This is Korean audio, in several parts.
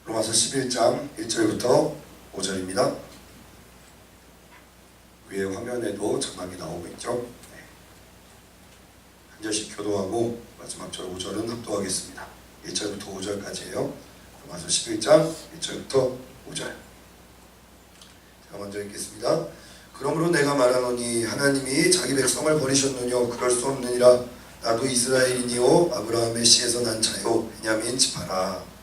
로마서 11장 1절부터 5절입니다. 위에 화면에도 자막이 나오고 있죠. 한 절씩 교도하고 마지막 절 5절은 합독하겠습니다. 1절부터 5절까지예요. 로마서 11장 1절부터 5절. 제가 먼저 읽겠습니다. 그러므로 내가 말하노니 하나님이 자기 백성을 버리셨느뇨? 그럴 수 없느니라. 나도 이스라엘이니요 아브라함의 씨에서 난 자요 베냐민 지파라.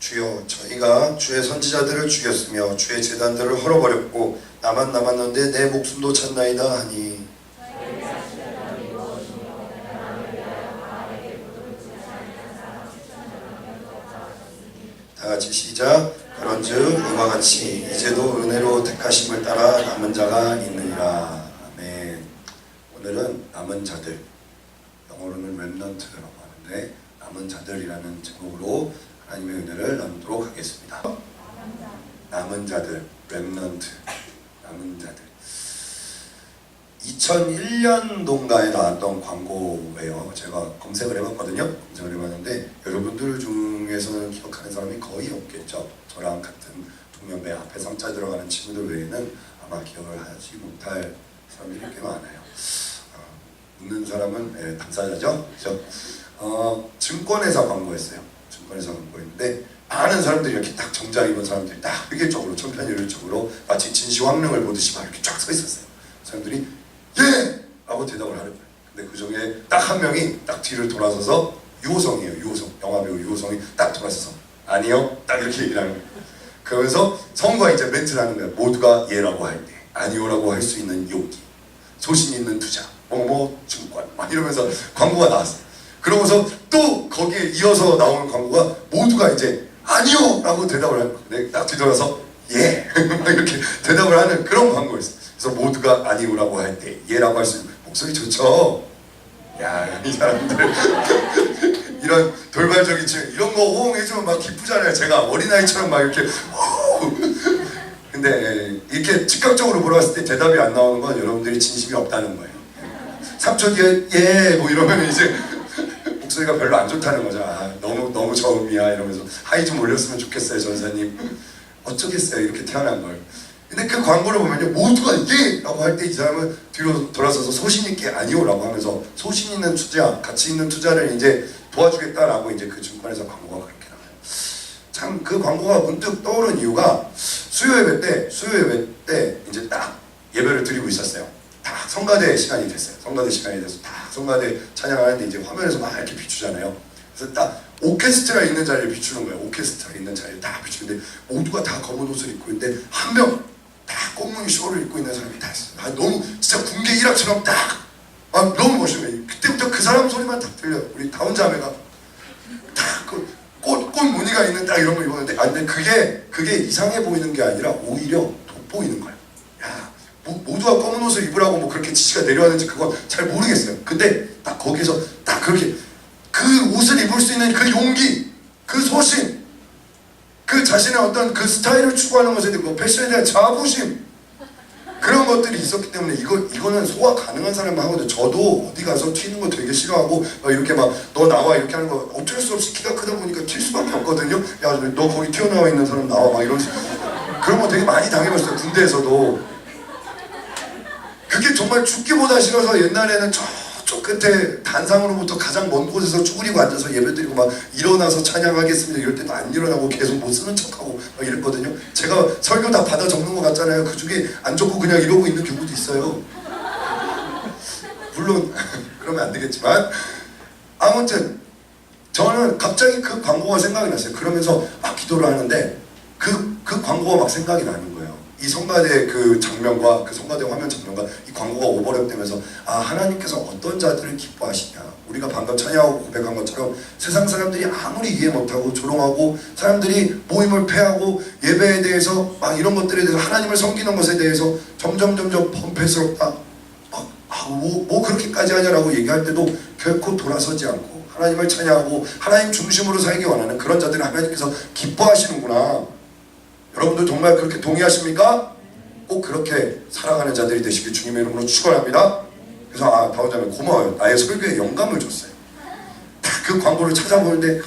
주여, 저희가 주의 선지자들을 죽였으며 주의 제단들을 헐어버렸고 나만 남았는데 내 목숨도 찾나이다 하니, 다같이 시작. 그런즉 이와 같이 이제도 은혜로 택하심을 따라 남은 자가 있느니라. 아멘. 오늘은 남은 자들, 영어로는 렘넌트라고 하는데 남은 자들이라는 제목으로 하나님의 은혜를 나누도록 하겠습니다. 남은 자들, 렘넌트, 남은 자들. 2001년도인가에 나왔던 광고예요. 제가 검색을 해봤거든요. 검색을 해봤는데 여러분들 중에서는 기억하는 사람이 거의 없겠죠. 저랑 같은 동년배 앞에 상자 들어가는 친구들 외에는 아마 기억을 하지 못할 사람들이 꽤 많아요. 웃는 사람은 당사자죠. 그렇죠? 증권회사 광고였어요. 증권회사 광고였는데 많은 사람들이 이렇게 딱 정장 입은 사람들이 딱 회계적으로 천편일률적으로 마치 진시황릉을 보듯이 막 이렇게 쫙 서 있었어요. 사람들이 예! 라고 대답을 하는 거예요. 근데 그 중에 딱 한 명이 딱 뒤를 돌아서서, 유호성이에요. 유호성, 영화배우 유호성이 딱 돌아서서 아니요, 딱 이렇게 얘기를 하는 거예요. 그러면서 성과 이제 멘트를 하는 거예요. 모두가 예라고 할 때 아니요라고 할 수 있는 용기, 소신 있는 투자, 뭐뭐 증권 막 이러면서 광고가 나왔어요. 그러면서 또 거기에 이어서 나오는 광고가 모두가 이제 아니요! 라고 대답을 하는 거예요. 딱 뒤돌아서 예! 이렇게 대답을 하는 그런 광고였어요. 그래서 모두가 아니오라고 할 때 예라고 할 수 있는, 목소리 좋죠? 야, 이 사람들 이런 돌발적인 이런 거 호응해주면 막 기쁘잖아요. 제가 어린아이처럼 막 이렇게 근데 이렇게 즉각적으로 물어봤을 때 대답이 안 나오는 건 여러분들이 진심이 없다는 거예요. 3초 뒤에 예! 뭐 이러면 이제 목소리가 별로 안 좋다는 거죠. 아, 너무 저음이야 이러면서 하이 좀 올렸으면 좋겠어요 전사님. 어쩌겠어요 이렇게 태어난 걸. 근데 그 광고를 보면요, 모두가 예! 라고 할 때 이 사람은 뒤로 돌아서서 소신 있게 아니요 라고 하면서 소신 있는 투자, 가치 있는 투자를 이제 도와주겠다라고 이제 그 증권회사 광고가 그렇게 나와요. 참 그 광고가 문득 떠오른 이유가 수요 예배 때 이제 딱 예배를 드리고 있었어요. 딱 성가대 시간이 됐어요. 성가대 시간이 돼서 딱 성가대 찬양하는데 이제 화면에서 막 이렇게 비추잖아요. 그래서 딱 오케스트라 있는 자리를 비추는 거예요. 오케스트라 있는 자리를 딱 비추는데 모두가 다 검은 옷을 입고 있는데 한 명 딱 꽁무니 쇼를 입고 있는 사람이 다 있어요. 아, 너무 진짜 군계 일학처럼 딱 너무 멋있는 거예요. 그때부터 그 사람 소리만 딱 들려요. 우리 다운 자매가 딱 그 꽃 무늬가 있는 딱 이런 거 입었는데, 근데 그게 이상해 보이는 게 아니라 오히려 돋보이는 거예요. 야, 모두가 검은 옷을 입으라고 뭐 그렇게 지시가 내려왔는지 그건 잘 모르겠어요. 근데 딱 거기서 딱 그렇게 그 옷을 입을 수 있는 그 용기, 그 소신, 그 자신의 어떤 그 스타일을 추구하는 것에 대한 그 패션에 대한 자부심, 그런 것들이 있었기 때문에 이거는 소화 가능한 사람만 하거든요. 저도 어디 가서 튀는 거 되게 싫어하고 막 이렇게 막 너 나와 이렇게 하는 거 어쩔 수 없이 키가 크다 보니까 튈 수밖에 없거든요. 야, 너 거기 튀어나와 있는 사람 나와 막 이런 그런 거 되게 많이 당해봤어요. 군대에서도. 그게 정말 죽기보다 싫어서 옛날에는 저쪽 끝에 단상으로부터 가장 먼 곳에서 쭈그리고 앉아서 예배드리고 막 일어나서 찬양하겠습니다 이럴 때도 안 일어나고 계속 못 쓰는 척하고 막 이랬거든요. 제가 설교 다 받아 적는 것 같잖아요. 그 중에 안 적고 그냥 이러고 있는 경우도 있어요. 물론 그러면 안 되겠지만 아무튼 저는 갑자기 그 광고가 생각이 났어요. 그러면서 막 기도를 하는데 그 광고가 막 생각이 나는 거예요. 이 성가대 그 장면과 그 성가대 화면 장면과 이 광고가 오버랩되면서 하나님께서 어떤 자들을 기뻐하시냐. 우리가 방금 찬양하고 고백한 것처럼 세상 사람들이 아무리 이해 못하고 조롱하고 사람들이 모임을 폐하고 예배에 대해서 막 이런 것들에 대해서 하나님을 섬기는 것에 대해서 점점 범패스럽다. 뭐 그렇게까지 하냐라고 얘기할 때도 결코 돌아서지 않고 하나님을 찬양하고 하나님 중심으로 살기 원하는 그런 자들을 하나님께서 기뻐하시는구나. 여러분들 정말 그렇게 동의하십니까? 꼭 그렇게 살아가는 자들이 되시길 주님의 이름으로 축원합니다. 그래서 다원자매 고마워요. 나의 설교에 영감을 줬어요. 다 그 광고를 찾아보는데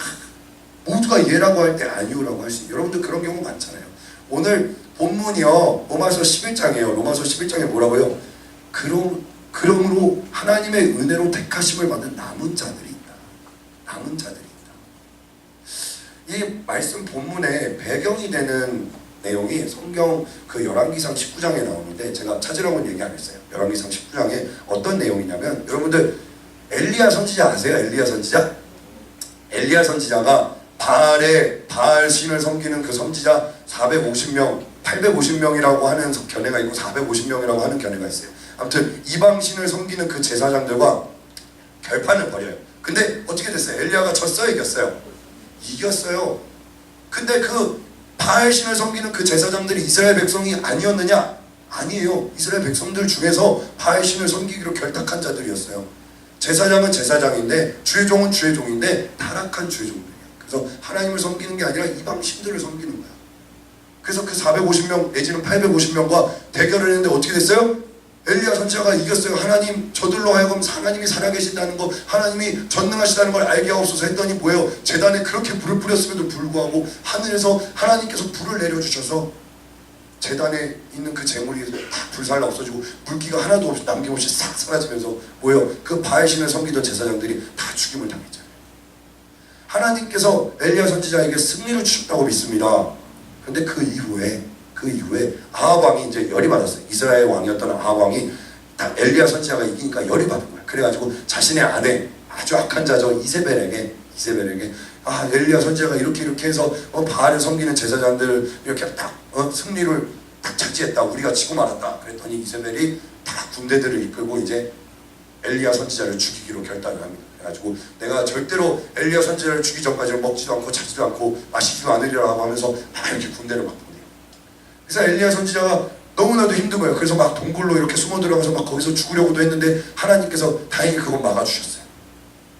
모두가 예라고 할 때 아니오라고 할 수 있어요. 여러분들 그런 경우 많잖아요. 오늘 본문이요 로마서 11장이에요. 로마서 11장에 뭐라고요? 그러므로 하나님의 은혜로 택하심을 받은 남은 자들이 있다. 남은 자들이 있다. 이 말씀 본문의 배경이 되는 내용이 성경 그 열왕기상 19장에 나오는데 제가 찾으라고는 얘기 안 했어요. 열왕기상 19장에 어떤 내용이냐면 여러분들 엘리야 선지자 아세요? 엘리야 선지자? 엘리야 선지자가 바알 신을 섬기는 그 선지자 450명, 850명이라고 하는 견해가 있고 450명이라고 하는 견해가 있어요. 아무튼 이방 신을 섬기는 그 제사장들과 결판을 벌여요. 근데 어떻게 됐어요? 엘리야가 졌어요? 이겼어요? 이겼어요. 근데 그 바알 신을 섬기는 그 제사장들이 이스라엘 백성이 아니었느냐? 아니에요. 이스라엘 백성들 중에서 바알 신을 섬기기로 결탁한 자들이었어요. 제사장은 제사장인데 주의 종은 주의 종인데 타락한 주의 종들이에요. 그래서 하나님을 섬기는 게 아니라 이방 신들을 섬기는 거야. 그래서 그 450명 내지는 850명과 대결을 했는데 어떻게 됐어요? 엘리야 선지자가 이겼어요. 하나님 저들로 하여금 하나님이 살아계신다는 거, 하나님이 전능하시다는 걸 알게 하옵소서 했더니 뭐예요? 제단에 그렇게 불을 뿌렸음에도 불구하고 하늘에서 하나님께서 불을 내려주셔서 제단에 있는 그 재물이 다 불살라 없어지고 물기가 하나도 없이 남김없이 싹 사라지면서 뭐예요? 그 바알 신을 섬기던 제사장들이 다 죽임을 당했잖아요. 하나님께서 엘리야 선지자에게 승리를 주셨다고 믿습니다. 근데 그 이후에 아합 왕이 이제 열이 받았어요. 이스라엘 왕이었던 아합 왕이 다 엘리야 선지자가 이기니까 열이 받은 거예요. 그래가지고 자신의 아내 아주 악한 자죠 이세벨에게 엘리야 선지자가 이렇게 해서 바알을 섬기는 제사장들을 이렇게 딱 승리를 딱 차지했다. 우리가 지고 말았다. 그랬더니 이세벨이 다 군대들을 이끌고 이제 엘리야 선지자를 죽이기로 결단을 합니다. 그래가지고 내가 절대로 엘리야 선지자를 죽이기 전까지는 먹지도 않고 자지도 않고 마시지도 않으리라고 하면서 막 이렇게 군대를 막 보내요. 그래서 엘리야 선지자가 너무나도 힘든 거예요. 그래서 막 동굴로 이렇게 숨어 들어가서 막 거기서 죽으려고도 했는데 하나님께서 다행히 그건 막아주셨어요.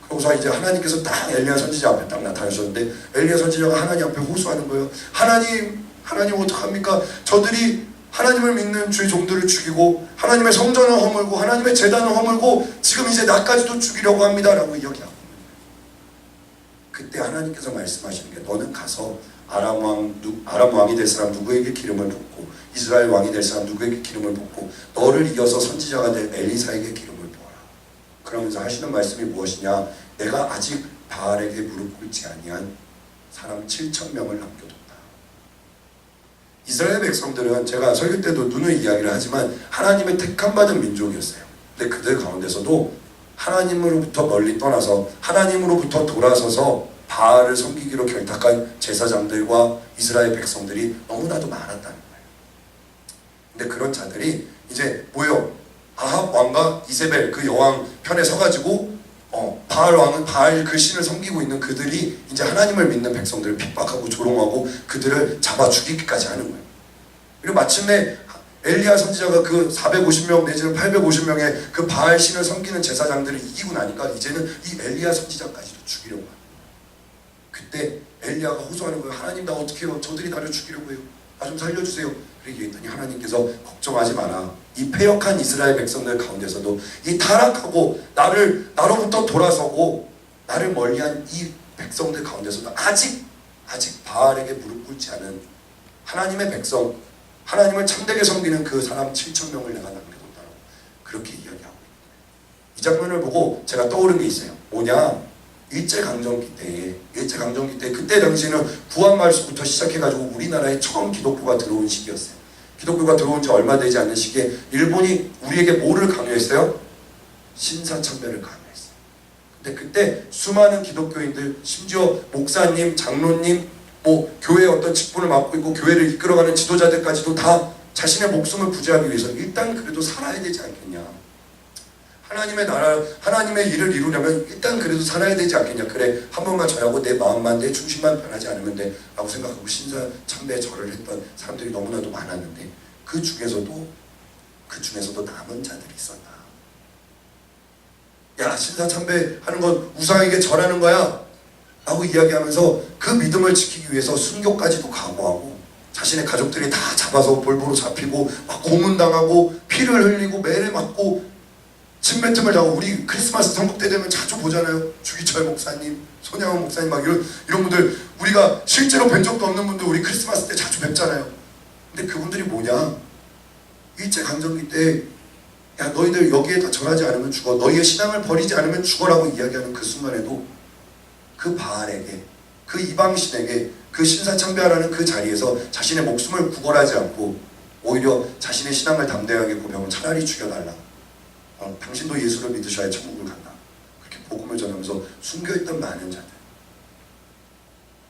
그러고서 이제 하나님께서 딱 엘리야 선지자 앞에 딱 나타나셨는데 엘리야 선지자가 하나님 앞에 호소하는 거예요. 하나님 어떡합니까? 저들이 하나님을 믿는 주의 종들을 죽이고 하나님의 성전을 허물고 하나님의 제단을 허물고 지금 이제 나까지도 죽이려고 합니다 라고 이야기하고 그때 하나님께서 말씀하시는 게 너는 가서 아람 왕이 될 사람 누구에게 기름을 붓고 이스라엘 왕이 될 사람 누구에게 기름을 붓고 너를 이어서 선지자가 될 엘리사에게 기름을 부어라. 그러면서 하시는 말씀이 무엇이냐? 내가 아직 바알에게 무릎 꿇지 아니한 사람 7,000명을 남겨뒀다. 이스라엘 백성들은 제가 설교 때도 누누이 이야기를 하지만 하나님의 택함받은 민족이었어요. 근데 그들 가운데서도 하나님으로부터 멀리 떠나서 하나님으로부터 돌아서서 바알을 섬기기로 결탁한 제사장들과 이스라엘 백성들이 너무나도 많았다는 거예요. 근데 그런 자들이 이제 뭐요? 아합 왕과 이세벨 그 여왕 편에 서가지고 바알 왕은 바알 그 신을 섬기고 있는 그들이 이제 하나님을 믿는 백성들을 핍박하고 조롱하고 그들을 잡아 죽이기까지 하는 거예요. 그리고 마침내 엘리야 선지자가 그 450명 내지는 850명의 그 바알 신을 섬기는 제사장들을 이기고 나니까 이제는 이 엘리야 선지자까지도 죽이려고 합니다. 그때 엘리야가 호소하는 거예요. 하나님 나 어떻게 해요? 저들이 나를 죽이려고 해요. 나 좀 살려주세요. 그렇게 얘기했더니 하나님께서 걱정하지 마라. 이 패역한 이스라엘 백성들 가운데서도 이 타락하고 나로부터 돌아서고 나를 멀리한 이 백성들 가운데서도 아직 바알에게 무릎 꿇지 않은 하나님의 백성, 하나님을 참되게 섬기는 그 사람 7,000명을 내가 남겨뒀다라고 그렇게 이야기하고 있는 거예요. 이 장면을 보고 제가 떠오른 게 있어요. 뭐냐? 일제강점기 때 그때 당시에는 구한말수부터 시작해가지고 우리나라에 처음 기독교가 들어온 시기였어요. 기독교가 들어온 지 얼마 되지 않는 시기에 일본이 우리에게 뭐를 강요했어요? 신사참배를 강요했어요. 근데 그때 수많은 기독교인들, 심지어 목사님, 장로님, 교회의 어떤 직분을 맡고 있고 교회를 이끌어가는 지도자들까지도 다 자신의 목숨을 부지하기 위해서 일단 그래도 살아야 되지 않겠냐. 하나님의 나라, 하나님의 일을 이루려면 일단 그래도 살아야 되지 않겠냐. 그래, 한 번만 절하고 내 마음만, 내 중심만 변하지 않으면 돼 라고 생각하고 신사참배 절을 했던 사람들이 너무나도 많았는데 그 중에서도 남은 자들이 있었다. 야, 신사참배 하는 건 우상에게 절하는 거야 라고 이야기하면서 그 믿음을 지키기 위해서 순교까지도 각오하고 자신의 가족들이 다 잡아서 볼보로 잡히고 막 고문당하고 피를 흘리고 매를 맞고 침뱉음을 당하고, 우리 크리스마스 선곡 때 되면 자주 보잖아요. 주기철 목사님, 손양원 목사님 막 이런 분들, 우리가 실제로 뵌 적도 없는 분들 우리 크리스마스 때 자주 뵙잖아요. 근데 그분들이 뭐냐, 일제강점기 때 야 너희들 여기에 다 절하지 않으면 죽어, 너희의 신앙을 버리지 않으면 죽어라고 이야기하는 그 순간에도 그 바알에게, 그 이방신에게, 그 신사참배하라는 그 자리에서 자신의 목숨을 구걸하지 않고 오히려 자신의 신앙을 담대하게 고백하고 차라리 죽여달라, 당신도 예수를 믿으셔야 천국을 간다, 그렇게 복음을 전하면서 숨겨있던 많은 자들,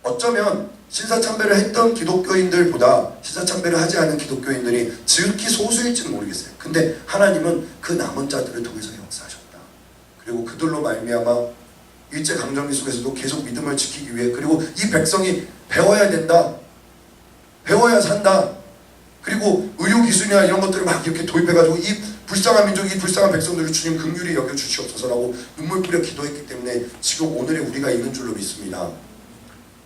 어쩌면 신사참배를 했던 기독교인들보다 신사참배를 하지 않은 기독교인들이 지극히 소수일지는 모르겠어요. 근데 하나님은 그 남은 자들을 통해서 역사하셨다. 그리고 그들로 말미암아 일제강점기 속에서도 계속 믿음을 지키기 위해, 그리고 이 백성이 배워야 된다, 배워야 산다, 그리고 의료기술이나 이런 것들을 막 이렇게 도입해가지고 이 불쌍한 민족, 이 불쌍한 백성들을 주님 긍휼히 여겨주시옵소서라고 눈물 뿌려 기도했기 때문에 지금 오늘의 우리가 있는 줄로 믿습니다.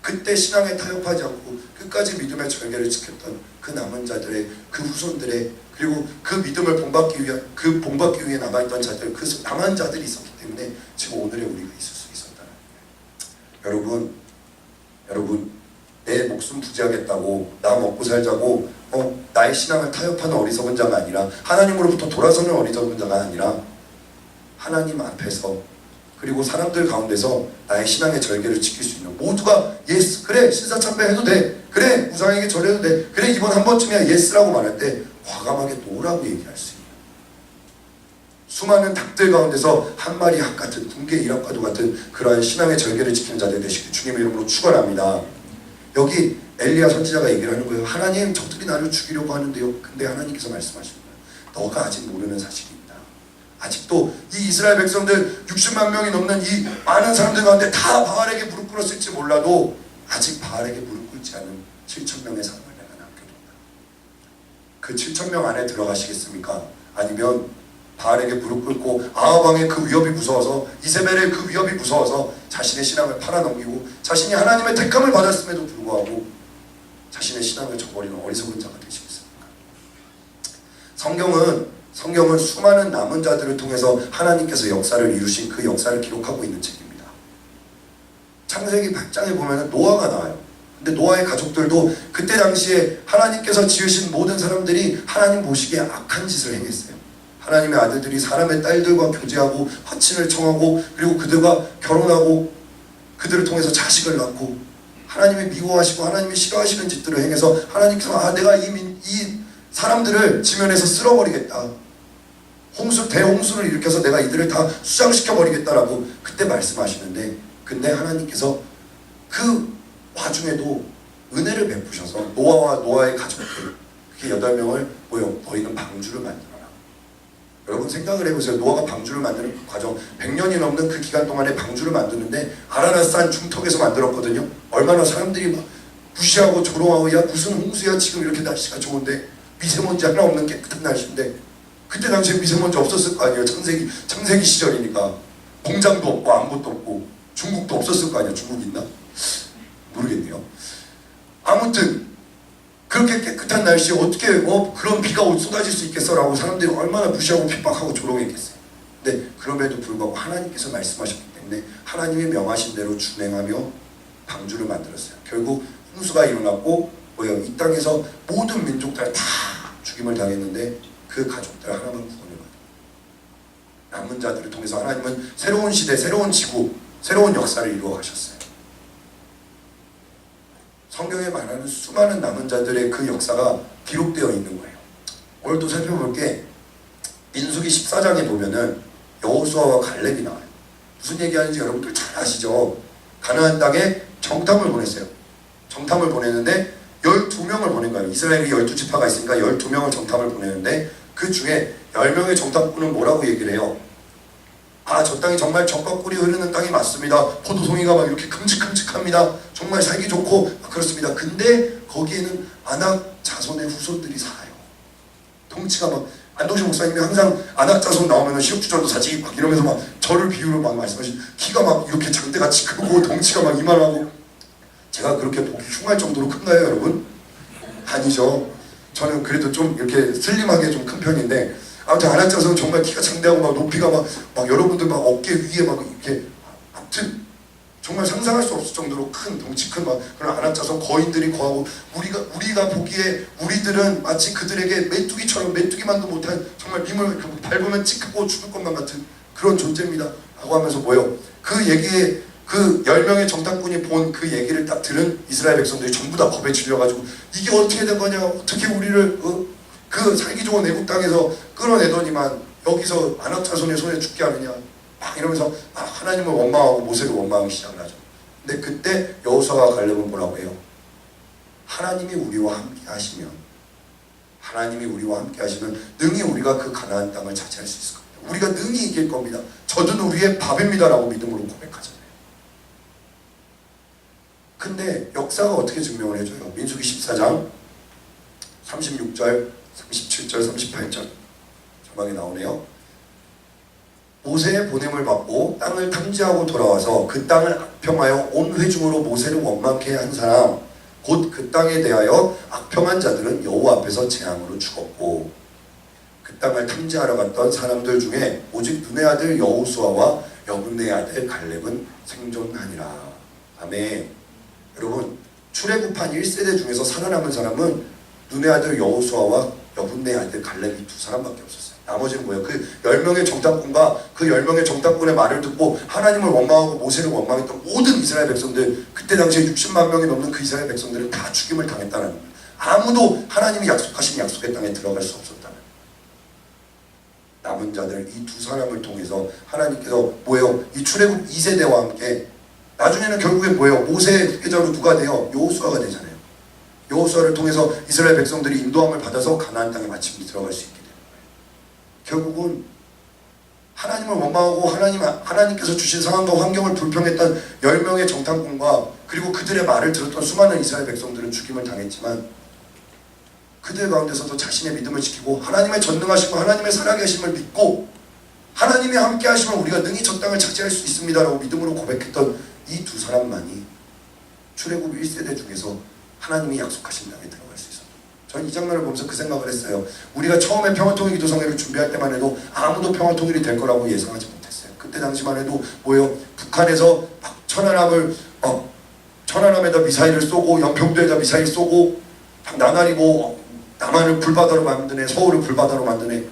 그때 신앙에 타협하지 않고 끝까지 믿음의 절개를 지켰던 그 남은 자들의, 그 후손들의, 그리고 그 믿음을 본받기 위해 남아있던 자들, 그 남은 자들이 있었기 때문에 지금 오늘의 우리가 있을 수 있었다는 거예요. 여러분 내 목숨 부지하겠다고, 나 먹고 살자고 나의 신앙을 타협하는 어리석은 자가 아니라, 하나님으로부터 돌아서는 어리석은 자가 아니라, 하나님 앞에서 그리고 사람들 가운데서 나의 신앙의 절개를 지킬 수 있는, 모두가 예스, 그래 신사참배 해도 돼, 그래 우상에게 절해도 돼, 그래 이번 한 번쯤이야 예스라고 말할 때 과감하게 노라고 얘기할 수 있는, 수많은 닭들 가운데서 한 마리 학 같은, 군계 일합과도 같은 그러한 신앙의 절개를 지키는 자들 되시길 주님의 이름으로 축원합니다. 여기 엘리야 선지자가 얘기를 하는 거예요. 하나님, 적들이 나를 죽이려고 하는데요. 근데 하나님께서 말씀하시는 거예요. 너가 아직 모르는 사실이 있다. 아직도 이 이스라엘 백성들 60만 명이 넘는 이 많은 사람들 가운데 다 바알에게 무릎 꿇었을지 몰라도 아직 바알에게 무릎 꿇지 않은 7,000명의 사람을 내가 남겨둔다. 그 7,000명 안에 들어가시겠습니까? 아니면 바알에게 무릎 꿇고 아합왕의 그 위협이 무서워서, 이세벨의 그 위협이 무서워서 자신의 신앙을 팔아넘기고 자신이 하나님의 택함을 받았음에도 불구하고 자신의 신앙을 저버리는 어리석은 자가 되시겠습니까? 성경은 수많은 남은 자들을 통해서 하나님께서 역사를 이루신 그 역사를 기록하고 있는 책입니다. 창세기 8장에 보면 노아가 나와요. 근데 노아의 가족들도 그때 당시에 하나님께서 지으신 모든 사람들이 하나님 보시기에 악한 짓을 행했어요. 하나님의 아들들이 사람의 딸들과 교제하고 화친을 청하고, 그리고 그들과 결혼하고 그들을 통해서 자식을 낳고, 하나님이 미워하시고 하나님이 싫어하시는 짓들을 행해서 하나님께서 내가 이 사람들을 지면에서 쓸어버리겠다, 대홍수를 일으켜서 내가 이들을 다 수장시켜버리겠다라고 그때 말씀하시는데, 근데 하나님께서 그 와중에도 은혜를 베푸셔서 노아와 노아의 가족들, 그게 8명을 너희는 방주를 만들어라. 여러분 생각을 해보세요. 노아가 방주를 만드는 과정, 100년이 넘는 그 기간 동안에 방주를 만드는데 아라랏산 중턱에서 만들었거든요. 얼마나 사람들이 막 무시하고 조롱하고, 야 무슨 홍수야, 지금 이렇게 날씨가 좋은데, 미세먼지 하나 없는 깨끗한 날씨인데. 그때 당시에 미세먼지 없었을 거 아니에요. 창세기 시절이니까. 공장도 없고 아무것도 없고 중국도 없었을 거 아니에요. 중국 있나? 모르겠네요. 아무튼 그렇게 깨끗한 날씨에 어떻게 그런 비가 쏟아질 수 있겠어? 라고 사람들이 얼마나 무시하고 핍박하고 조롱했겠어요. 근데 그럼에도 불구하고 하나님께서 말씀하셨기 때문에 하나님이 명하신 대로 준행하며 방주를 만들었어요. 결국 홍수가 일어났고 이 땅에서 모든 민족들 다 죽임을 당했는데 그 가족들 하나만 구원을 받아요. 남은 자들을 통해서 하나님은 새로운 시대, 새로운 지구, 새로운 역사를 이루어 가셨어요. 성경에 말하는 수많은 남은 자들의 그 역사가 기록되어 있는 거예요. 오늘 또 살펴볼 게 민수기 14장에 보면은 여호수아와 갈렙이 나와요. 무슨 얘기하는지 여러분들 잘 아시죠? 가나안 땅에 정탐을 보냈어요. 정탐을 보냈는데 12명을 보낸 거예요. 이스라엘이 12지파가 있으니까 12명을 정탐을 보내는데 그 중에 10명의 정탐꾼은 뭐라고 얘기를 해요? 저 땅이 정말 젖과 꿀이 흐르는 땅이 맞습니다. 포도송이가 막 이렇게 큼직큼직합니다. 정말 살기 좋고 그렇습니다. 근데 거기에는 아낙 자손의 후손들이 살아요. 덩치가 막, 안동식 목사님이 항상 아낙 자손 나오면 시옥주전도 사지 막 이러면서 막 저를 비유로 막 말씀하시고, 키가 막 이렇게 장대같이 크고 덩치가 막 이만하고, 제가 그렇게 보기 흉할 정도로 큰가요 여러분? 아니죠. 저는 그래도 좀 이렇게 슬림하게 좀 큰 편인데, 아무튼 아낙자손은 정말 키가 장대하고 막 높이가 막 여러분들 막 어깨 위에 막 이렇게, 아무튼 정말 상상할 수 없을 정도로 큰 덩치 큰 막 그런 아낙자손 거인들이 거하고, 우리가 보기에 우리들은 마치 그들에게 메뚜기처럼 메뚜기만도 못한 정말 민물 밟으면 찌끄고 죽을 것만 같은 그런 존재입니다 라고 하면서 뭐예요? 그 얘기에 그 10명의 정탐꾼이 본 그 얘기를 딱 들은 이스라엘 백성들이 전부 다 겁에 질려가지고, 이게 어떻게 된 거냐, 어떻게 우리를 그 살기 좋은 애국 땅에서 끌어내더니만 여기서 아낙자손의 손에 죽게 하느냐 막 이러면서 하나님을 원망하고 모세를 원망하기 시작을 하죠. 근데 그때 여호수아와 갈렙은 뭐라고 해요? 하나님이 우리와 함께 하시면, 하나님이 우리와 함께 하시면 능히 우리가 그 가나안 땅을 차지할 수 있을 겁니다. 우리가 능히 이길 겁니다. 저주는 우리의 밥입니다 라고 믿음으로 고백하잖아요. 근데 역사가 어떻게 증명을 해줘요? 민수기 14장 36절, 37절, 38절 자막에 나오네요. 모세의 보냄을 받고 땅을 탐지하고 돌아와서 그 땅을 악평하여 온 회중으로 모세를 원망케 한 사람, 곧 그 땅에 대하여 악평한 자들은 여호와 앞에서 재앙으로 죽었고, 그 땅을 탐지하러 갔던 사람들 중에 오직 눈의 아들 여호수아와 여분의 아들 갈렙은 생존하니라. 아멘. 여러분, 출애굽한 1세대 중에서 살아남은 사람은 눈의 아들 여호수아와 여분의 아들 갈렙이 두 사람밖에 없었어요. 나머지는 뭐예요? 그 10명의 정탐꾼과 그 10명의 정탐꾼의 말을 듣고 하나님을 원망하고 모세를 원망했던 모든 이스라엘 백성들, 그때 당시에 60만 명이 넘는 그 이스라엘 백성들은 다 죽임을 당했다는 거예요. 아무도 하나님이 약속하신 약속의 땅에 들어갈 수 없었다는 거예요. 남은 자들 이 두 사람을 통해서 하나님께서 뭐예요? 이 출애굽 2세대와 함께 나중에는 결국에 뭐예요? 모세의 후계자로 누가 돼요? 여호수아가 되잖아요. 여호수아를 통해서 이스라엘 백성들이 인도함을 받아서 가나안 땅에 마침 들어갈 수 있게 되는 거예요. 결국은 하나님을 원망하고 하나님께서 주신 상황과 환경을 불평했던 10명의 정탐꾼과 그리고 그들의 말을 들었던 수많은 이스라엘 백성들은 죽임을 당했지만, 그들 가운데서도 자신의 믿음을 지키고 하나님의 전능하심과 하나님의 살아계심을 믿고 하나님이 함께 하시면 우리가 능히 저 땅을 차지할 수 있습니다 라고 믿음으로 고백했던 이 두 사람만이 출애굽 1세대 중에서 하나님이 약속하신 땅에 들어갈 수 있었어요. 저는 이 장면을 보면서 그 생각을 했어요. 우리가 처음에 평화통일 기도성회를 준비할 때만 해도 아무도 평화통일이 될 거라고 예상하지 못했어요. 그때 당시만 해도 뭐예요? 북한에서 막 천안함에다 미사일을 쏘고 연평도에다 미사일 쏘고 나날이 뭐 남한을 불바다로 만드네, 서울을 불바다로 만드네,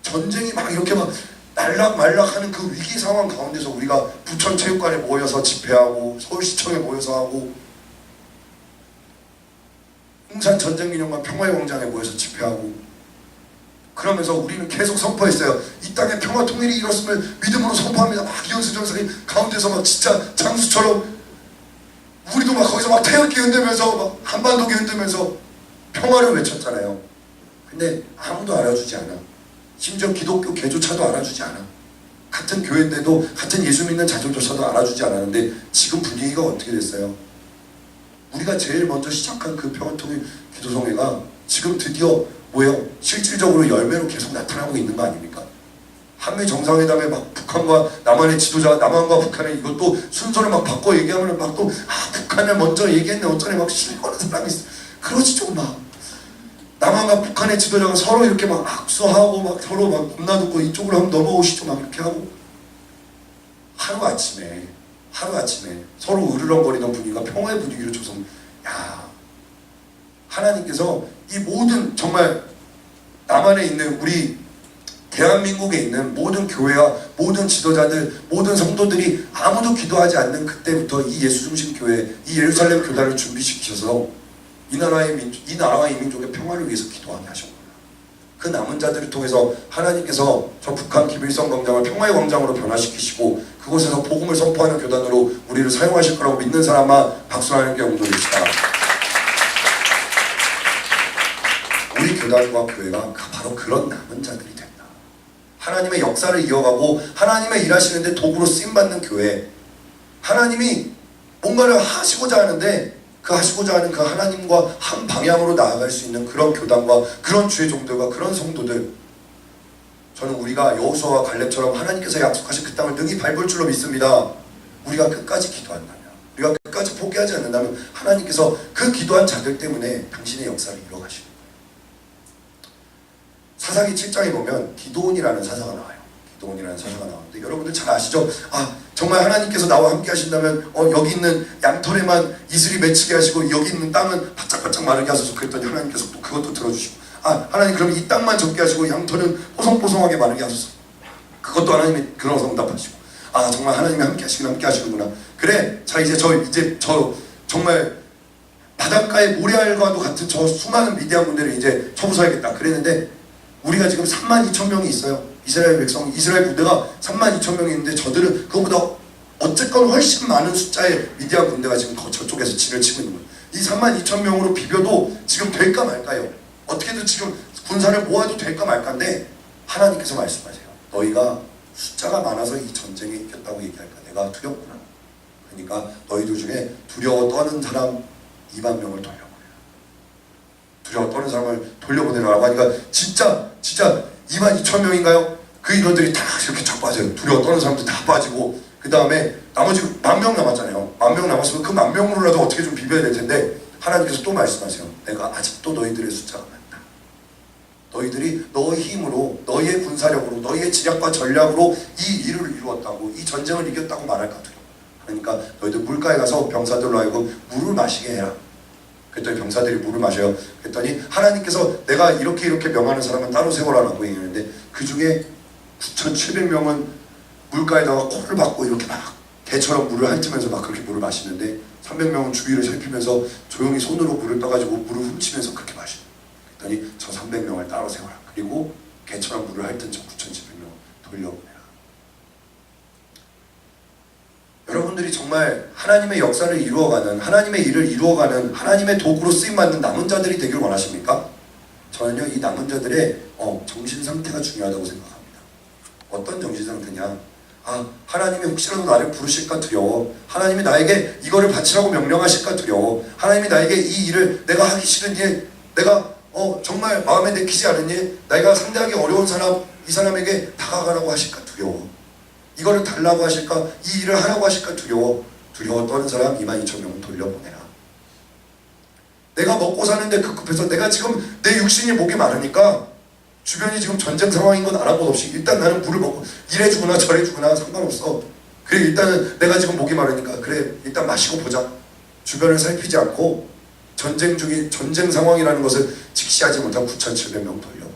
전쟁이 막 이렇게 막 날락말락하는 그 위기 상황 가운데서 우리가 부천체육관에 모여서 집회하고 서울시청에 모여서 하고 홍산전쟁기념관 평화의 광장에 모여서 집회하고 그러면서 우리는 계속 선포했어요. 이 땅에 평화 통일이 이뤘음을 믿음으로 선포합니다. 막 이현수 전사님 가운데서 막 진짜 장수처럼 우리도 막 거기서 막 태극기 흔들면서 막 한반도기 흔들면서 평화를 외쳤잖아요. 근데 아무도 알아주지 않아. 심지어 기독교 개조차도 알아주지 않아. 같은 교회인데도 같은 예수 믿는 자들조차도 알아주지 않았는데 지금 분위기가 어떻게 됐어요? 우리가 제일 먼저 시작한 그 평화통일 기도성회가 지금 드디어 뭐예요? 실질적으로 열매로 계속 나타나고 있는 거 아닙니까? 한미 정상회담에 막 북한과 남한의 지도자, 남한과 북한의 이것도 순서를 막 바꿔 얘기하면 막 또 북한을 먼저 얘기했네 어쩌네 막 실거는 사람이 있어. 그러지 좀 막. 남한과 북한의 지도자가 서로 이렇게 막 악수하고 막 서로 막 겁나듣고 이쪽으로 한번 넘어오시죠 막 이렇게 하고 하루아침에 서로 으르렁거리던 분위기가 평화의 분위기로 조성. 야, 하나님께서 이 모든 정말 남한에 있는 우리 대한민국에 있는 모든 교회와 모든 지도자들, 모든 성도들이 아무도 기도하지 않는 그때부터 이 예수 중심 교회, 이 예루살렘 교단을 준비시키셔서 이 나라와 이 민족의 평화를 위해서 기도하게 하셨구나. 그 남은 자들을 통해서 하나님께서 저 북한 김일성 광장을 평화의 광장으로 변화시키시고 그곳에서 복음을 선포하는 교단으로 우리를 사용하실 거라고 믿는 사람만 박수 하나님께 옹도합시다. 우리 교단과 교회가 바로 그런 남은 자들이 된다. 하나님의 역사를 이어가고 하나님의 일하시는데 도구로 쓰임받는 교회. 하나님이 뭔가를 하시고자 하는데 그 하시고자 하는 그 하나님과 한 방향으로 나아갈 수 있는 그런 교단과 그런 주의 종들과 그런 성도들, 저는 우리가 여호수아와 갈렙처럼 하나님께서 약속하신 그 땅을 능히 밟을 줄로 믿습니다. 우리가 끝까지 기도한다면, 우리가 끝까지 끝까지 포기하지 않는다면 하나님께서 그 기도한 자들 때문에 당신의 역사를 이뤄가시는 거예요. 사사기 7장에 보면 기도온이라는 사사가 나와요. 기도온이라는 사사가 나오는데 여러분들 잘 아시죠? 정말 하나님께서 나와 함께 하신다면 여기 있는 양털에만 이슬이 맺히게 하시고 여기 있는 땅은 바짝바짝 마르게 하소서. 그랬더니 하나님께서 또 그것도 들어주시고 하나님 그럼 이 땅만 적게 하시고 양털은 뽀송뽀송하게 마르게 하소서. 그것도 하나님이 그러서 응답하시고 정말 하나님이 함께 하시는구나. 그래, 자 이제 저 정말 바닷가의 모래알과도 같은 저 수많은 미디안 군대를 이제 쳐부숴야겠다 그랬는데 우리가 지금 32,000명이 있어요. 이스라엘 군대가 32,000명이 있는데 저들은 그것보다 어쨌건 훨씬 많은 숫자의 미디안 군대가 지금 저쪽에서 진을 치고 있는 거예요. 이 32,000명으로 비벼도 지금 될까 말까요? 어떻게든 지금 군사를 모아도 될까 말까인데 하나님께서 말씀하세요. 너희가 숫자가 많아서 이 전쟁에 이겼다고 얘기할까? 내가 두렵구나. 그러니까 너희들 중에 두려워 떠는 사람 2만 명을 돌려보내라. 두려워 떠는 사람을 돌려보내라고 하니까 진짜 22,000명인가요? 그 인원들이 다 이렇게 쫙 빠져요. 두려워 떠는 사람들 다 빠지고 그 다음에 나머지 10,000명 남았잖아요. 10,000명 남았으면 그 10,000명으로라도 어떻게 좀 비벼야 될 텐데 하나님께서 또 말씀하세요. 내가 아직도 너희들의 숫자가 많다. 너희들이 너의 힘으로, 너희의 군사력으로, 너희의 지략과 전략으로 이 일을 이루었다고, 이 전쟁을 이겼다고 말할까 두려워. 그러니까 너희들 물가에 가서 병사들로 하여금 물을 마시게 해라. 그랬더니 병사들이 물을 마셔요. 그랬더니 하나님께서 내가 이렇게 명하는 사람은 따로 세워라라고 얘기했는데 그 중에 9,700명은 물가에다가 코를 박고 이렇게 막 개처럼 물을 핥으면서 막 그렇게 물을 마시는데 300명은 주위를 살피면서 조용히 손으로 물을 떠가지고 물을 훔치면서 그렇게 마셔요. 그랬더니 저 300명을 따로 세워라. 그리고 개처럼 물을 핥은 저 9,700명 돌려보내라. 여러분들이 정말 하나님의 역사를 이루어가는, 하나님의 일을 이루어가는, 하나님의 도구로 쓰임받는 남은 자들이 되길 원하십니까? 저는요, 이 남은 자들의 정신 상태가 중요하다고 생각합니다. 어떤 정신 상태냐? 하나님이 혹시라도 나를 부르실까 두려워. 하나님이 나에게 이거를 바치라고 명령하실까 두려워. 하나님이 나에게 이 일을 내가 하기 싫은 일, 내가 정말 마음에 내키지 않은 일, 내가 상대하기 어려운 사람, 이 사람에게 다가가라고 하실까 두려워. 이거를 달라고 하실까? 이 일을 하라고 하실까 두려워. 두려워 떠는 사람 22,000명을 돌려보내라. 내가 먹고 사는데 급급해서 내가 지금 내 육신이 목이 마르니까 주변이 지금 전쟁 상황인 건 아무 것 없이 일단 나는 물을 먹고 이래 주거나 저래 주거나 상관없어. 그래 일단은 내가 지금 목이 마르니까 그래 일단 마시고 보자. 주변을 살피지 않고 전쟁 상황이라는 것을 직시하지 못한 9,700명 돌려보내라.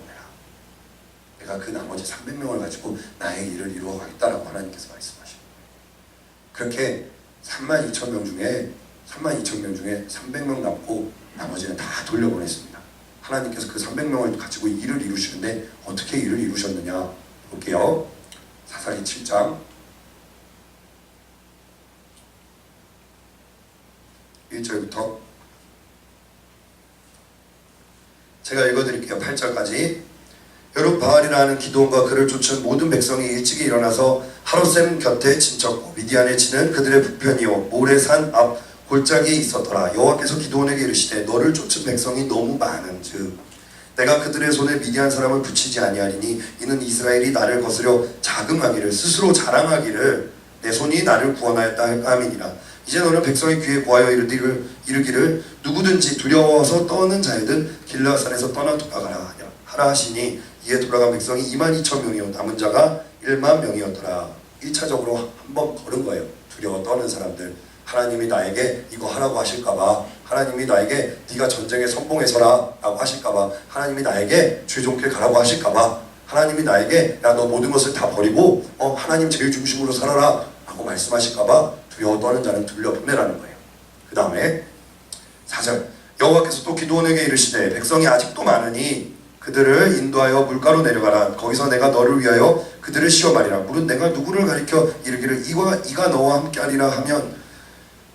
내가 그 나머지 300명을 가지고 나의 일을 이루어가겠다라고 하나님께서 말씀하십니다. 그렇게 32,000명 중에 300명 남고 나머지는 다 돌려보냈습니다. 하나님께서 그 300명을 가지고 일을 이루시는데 어떻게 일을 이루셨느냐 볼게요. 사사기 7장 1절부터 제가 읽어드릴게요. 8절까지. 여룻바알이라는 기드온과 그를 쫓은 모든 백성이 일찍이 일어나서 하롯셈 곁에 진쳤고 미디안에 치는 그들의 북편이요 모레산 앞 골짜기에 있었더라. 여호와께서 기드온에게 이르시되 너를 쫓은 백성이 너무 많은즉 내가 그들의 손에 미디안 사람을 붙이지 아니하리니 이는 이스라엘이 나를 거스려 자긍하기를 스스로 자랑하기를 내 손이 나를 구원하였다 함이니라. 이제 너는 백성의 귀에 고하여 이르기를 누구든지 두려워서 떠는 자이든 길르앗산에서 떠나 돌아가라 하라 하시니 이에 돌아간 백성이 22,000명이요 남은 자가 1만 명이었더라. 1차적으로 한번 걸은 거예요. 두려워 떠는 사람들. 하나님이 나에게 이거 하라고 하실까봐, 하나님이 나에게 네가 전쟁에 선봉에 서라 라고 하실까봐, 하나님이 나에게 죄종길 가라고 하실까봐, 하나님이 나에게 야 너 모든 것을 다 버리고 하나님 제일 중심으로 살아라 라고 말씀하실까봐 두려워 떠는 자는 돌려보내라는 거예요. 그 다음에 4절 여호와께서 또 기드온에게 이르시되 백성이 아직도 많으니 그들을 인도하여 물가로 내려가라. 거기서 내가 너를 위하여 그들을 시험하리라. 물은 내가 누구를 가리켜 이르기를 이가 너와 함께 하리라 하면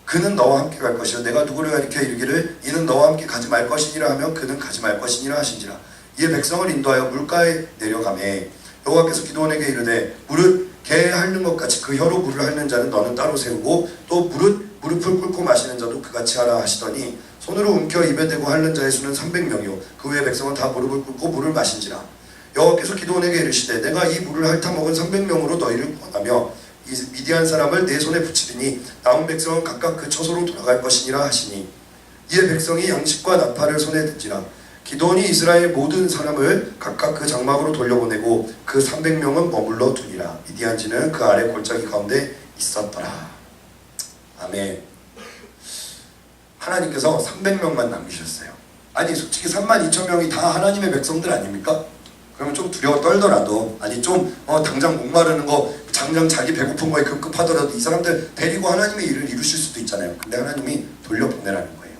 그는 너와 함께 갈 것이요 내가 누구를 가리켜 이르기를 이는 너와 함께 가지 말 것이니라 하면 그는 가지 말 것이니라 하신지라. 이에 백성을 인도하여 물가에 내려가매 여호와께서 기드온에게 이르되 개 핥는 것 같이 그 혀로 물을 핥는 자는 너는 따로 세우고 또 무릎을 꿇고 마시는 자도 그같이 하라 하시더니 손으로 움켜 입에 대고 핥는 자의 수는 300명이요 그 외의 백성은 다 무릎을 꿇고 물을 마신지라. 여호와께서 기드온에게 이르시되 내가 이 물을 핥아 먹은 300명으로 너희를 구원하며 이 미디안 사람을 내 손에 붙이리니 남은 백성은 각각 그 처소로 돌아갈 것이니라 하시니 이에 백성이 양식과 나팔을 손에 든지라. 기드온이 이스라엘 모든 사람을 각각 그 장막으로 돌려보내고 그 300명은 머물러 두니라. 미디안지는 그 아래 골짜기 가운데 있었더라. 아멘. 하나님께서 300명만 남기셨어요. 아니 솔직히 32,000명이 다 하나님의 백성들 아닙니까? 그러면 좀 두려워 떨더라도, 아니 좀 당장 목마르는 거, 당장 자기 배고픈 거에 급급하더라도 이 사람들 데리고 하나님의 일을 이루실 수도 있잖아요. 근데 하나님이 돌려보내라는 거예요.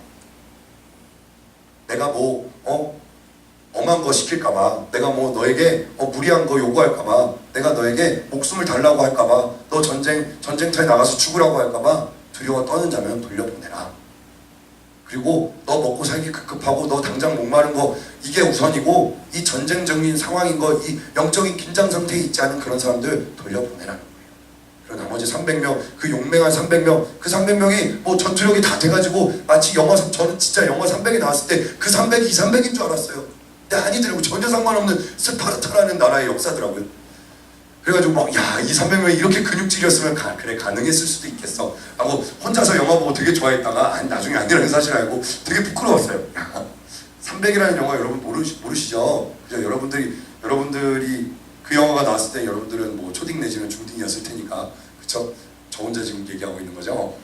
내가 엄한 거 시킬까봐, 내가 너에게 무리한 거 요구할까봐, 내가 너에게 목숨을 달라고 할까봐, 너 전쟁터에 나가서 죽으라고 할까봐 두려워 떠는 자면 돌려보내라. 그리고 너 먹고 살기 급급하고 너 당장 목마른 거 이게 우선이고, 이 전쟁적인 상황인 거, 이 영적인 긴장 상태에 있지 않은 그런 사람들 돌려보내라는 거예요. 그리고 나머지 300명, 그 용맹한 300명, 그 300명이 전투력이 다 돼가지고 마치 저는 진짜 영화 300이 나왔을 때 그 300이 이 300인 줄 알았어요. 근데 아니더라고. 전혀 상관없는 스파르타라는 나라의 역사더라고요. 그래가지고 이 300명이 이렇게 근육질이었으면 그래 가능했을 수도 있겠어 하고 혼자서 영화 보고 되게 좋아했다가 나중에 아니라는 사실 알고 되게 부끄러웠어요. 300이라는 영화 여러분 모르시죠? 그죠? 여러분들이 그 영화가 나왔을 때 여러분들은 초딩 내지는 중딩이었을 테니까, 그쵸? 저 혼자 지금 얘기하고 있는 거죠.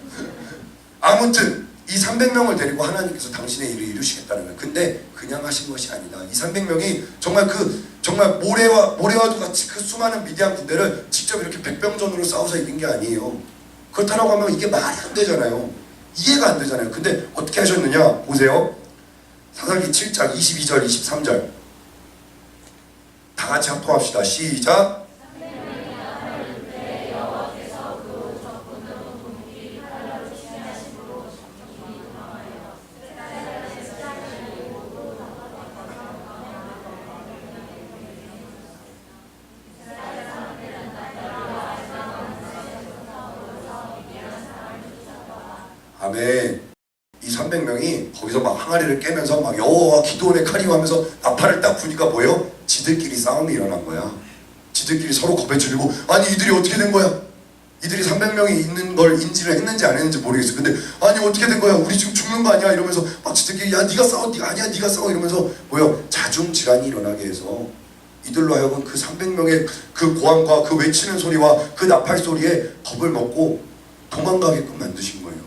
아무튼 이 300명을 데리고 하나님께서 당신의 일을 이루시겠다는 거예요. 근데 그냥 하신 것이 아니다. 이 300명이 정말 모래와도 같이 그 수많은 미디안 군대를 직접 이렇게 백병전으로 싸워서 이긴 게 아니에요. 그렇다고 하면 이게 말이 안 되잖아요. 이해가 안 되잖아요. 근데 어떻게 하셨느냐? 보세요. 사사기 7장 22절 23절 다 같이 합독합시다. 시작. 아멘. 이 300명이 거기서 막 항아리를 깨면서 막 여호와와 기드온의 칼이 하면서 나팔을 딱 부니까 뭐예요? 지들끼리 싸움이 일어난 거야. 지들끼리 서로 겁에 질리고, 아니 이들이 어떻게 된 거야? 이들이 300명이 있는 걸 인지를 했는지 안 했는지 모르겠어. 근데 아니 어떻게 된 거야? 우리 지금 죽는 거 아니야? 이러면서 막 지들끼리 야 네가 싸워, 네가 싸워 이러면서 자중질환이 일어나게 해서 이들로 하여금 그 300명의 그 고함과 그 외치는 소리와 그 나팔 소리에 겁을 먹고 도망가게끔 만드신 거예요.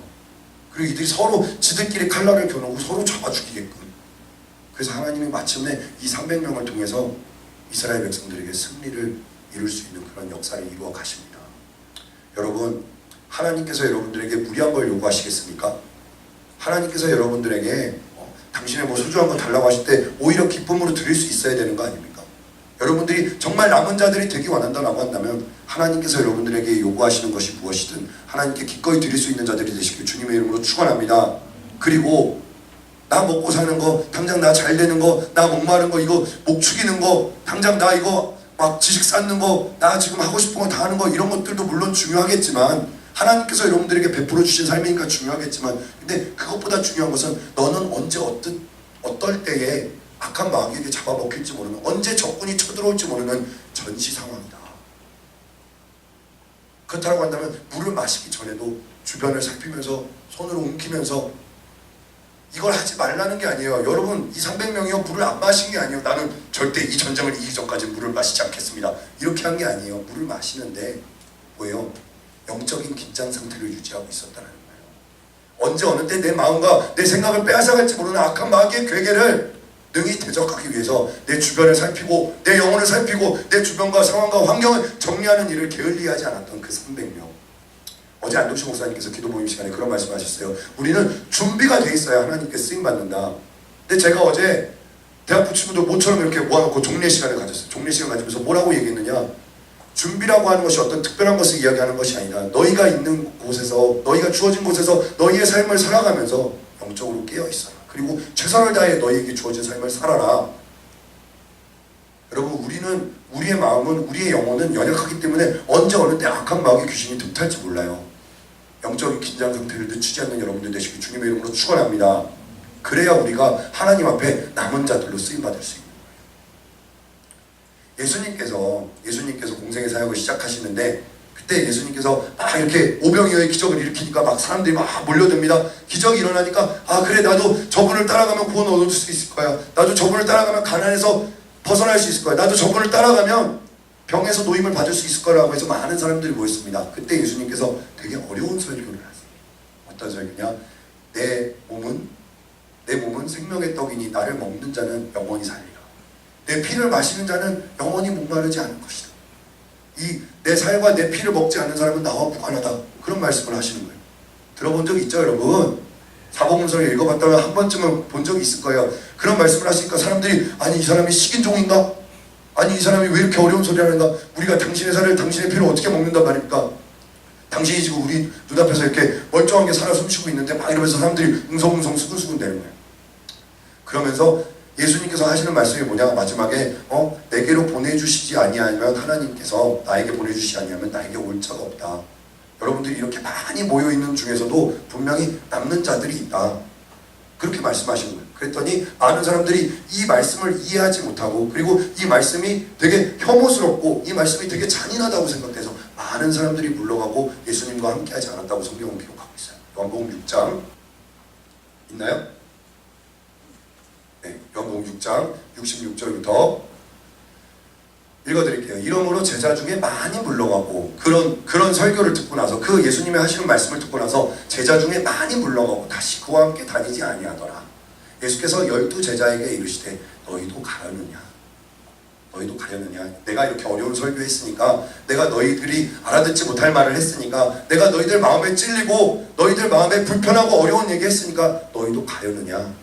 그리고 이들이 서로 지들끼리 칼날을 겨누고 서로 잡아 죽이게끔. 그래서 하나님이 마침내 이 300명을 통해서 이스라엘 백성들에게 승리를 이룰 수 있는 그런 역사를 이루어 가십니다. 여러분, 하나님께서 여러분들에게 무리한 걸 요구하시겠습니까? 하나님께서 여러분들에게 당신의 소중한 거 달라고 하실 때 오히려 기쁨으로 드릴 수 있어야 되는 거 아닙니까? 여러분들이 정말 남은 자들이 되기 원한다고 한다면 하나님께서 여러분들에게 요구하시는 것이 무엇이든 하나님께 기꺼이 드릴 수 있는 자들이 되시길 주님의 이름으로 축원합니다. 그리고 나 먹고 사는 거, 당장 나 잘 되는 거, 나 목마른 거, 이거 목 축이는 거, 당장 나 이거 막 지식 쌓는 거, 나 지금 하고 싶은 거 다 하는 거, 이런 것들도 물론 중요하겠지만, 하나님께서 여러분들에게 베풀어 주신 삶이니까 중요하겠지만, 근데 그것보다 중요한 것은 너는 언제 어떨 때에 악한 마귀에게 잡아먹힐지 모르는, 언제 적군이 쳐들어올지 모르는 전시 상황이다. 그렇다고 한다면 물을 마시기 전에도 주변을 살피면서 손으로 움키면서, 이걸 하지 말라는 게 아니에요. 여러분, 이 300명이요 물을 안 마신 게 아니에요. 나는 절대 이 전쟁을 이기기 전까지 물을 마시지 않겠습니다. 이렇게 한 게 아니에요. 물을 마시는데 뭐예요? 영적인 긴장 상태를 유지하고 있었다는 거예요. 언제 어느 때 내 마음과 내 생각을 빼앗아갈지 모르는 악한 마귀의 괴계를 능히 대적하기 위해서 내 주변을 살피고 내 영혼을 살피고 내 주변과 상황과 환경을 정리하는 일을 게을리하지 않았던 그 300명. 어제 안동시 목사님께서 기도 모임 시간에 그런 말씀하셨어요. 우리는 준비가 돼 있어야 하나님께 쓰임 받는다. 근데 제가 어제 대학부 친구들 모처럼 이렇게 모아놓고 종례 시간을 가졌어요. 종례 시간 가지면서 뭐라고 얘기했느냐? 준비라고 하는 것이 어떤 특별한 것을 이야기하는 것이 아니라 너희가 있는 곳에서, 너희가 주어진 곳에서 너희의 삶을 살아가면서 영적으로 깨어있어라. 그리고 최선을 다해 너희에게 주어진 삶을 살아라. 여러분, 우리의 마음은, 우리의 영혼은 연약하기 때문에 언제 어느 때 악한 마귀 귀신이 득탈지 몰라요. 영적인 긴장 상태를 늦추지 않는 여러분들 되시길 주님의 이름으로 축원합니다. 그래야 우리가 하나님 앞에 남은 자들로 쓰임받을 수 있는 거예요. 예수님께서 공생의 사역을 시작하시는데 그때 예수님께서 막 이렇게 오병이어의 기적을 일으키니까 막 사람들이 막 몰려듭니다. 기적이 일어나니까 아 그래 나도 저분을 따라가면 구원 얻을 수 있을 거야. 나도 저분을 따라가면 가난에서 벗어날 수 있을 거야. 나도 저분을 따라가면 병에서 노임을 받을 수 있을 거라고 해서 많은 사람들이 모였습니다. 그때 예수님께서 되게 어려운 설교를 하세요. 어떤 설교냐? 내 몸은 생명의 떡이니 나를 먹는 자는 영원히 살리라. 내 피를 마시는 자는 영원히 목마르지 않을 것이다. 이 내 살과 내 피를 먹지 않는 사람은 나와 무관하다. 그런 말씀을 하시는 거예요. 들어본 적 있죠 여러분? 사복음서를 읽어봤다면 한 번쯤은 본 적이 있을 거예요. 그런 말씀을 하시니까 사람들이 아니 이 사람이 식인종인가? 아니 이 사람이 왜 이렇게 어려운 소리 하는가? 우리가 당신의 살을 당신의 피를 어떻게 먹는단 말입니까? 당신이 지금 우리 눈앞에서 이렇게 멀쩡하게 살아 숨쉬고 있는데 막 이러면서 사람들이 웅성웅성 수근수근 대는 거예요. 그러면서 예수님께서 하시는 말씀이 뭐냐? 마지막에 내게로 보내주시지 아니하면 하나님께서 나에게 보내주시지 아니하면 나에게 올 자가 없다. 여러분들이 이렇게 많이 모여있는 중에서도 분명히 남는 자들이 있다. 그렇게 말씀하시는 거예요. 그랬더니 많은 사람들이 이 말씀을 이해하지 못하고 그리고 이 말씀이 되게 혐오스럽고 이 말씀이 되게 잔인하다고 생각해서 많은 사람들이 물러가고 예수님과 함께하지 않았다고 성경은 기록하고 있어요. 요한복음 6장 있나요? 네, 요한복음 6장 66절부터 읽어드릴게요. 이러므로 제자 중에 많이 물러가고 그런 설교를 듣고 나서 그 예수님의 하시는 말씀을 듣고 나서 제자 중에 많이 물러가고 다시 그와 함께 다니지 아니하더라. 예수께서 12 제자에게 이르시되 너희도 가려느냐? 너희도 가려느냐? 내가 이렇게 어려운 설교했으니까 내가 너희들이 알아듣지 못할 말을 했으니까 내가 너희들 마음에 찔리고 너희들 마음에 불편하고 어려운 얘기 했으니까 너희도 가려느냐?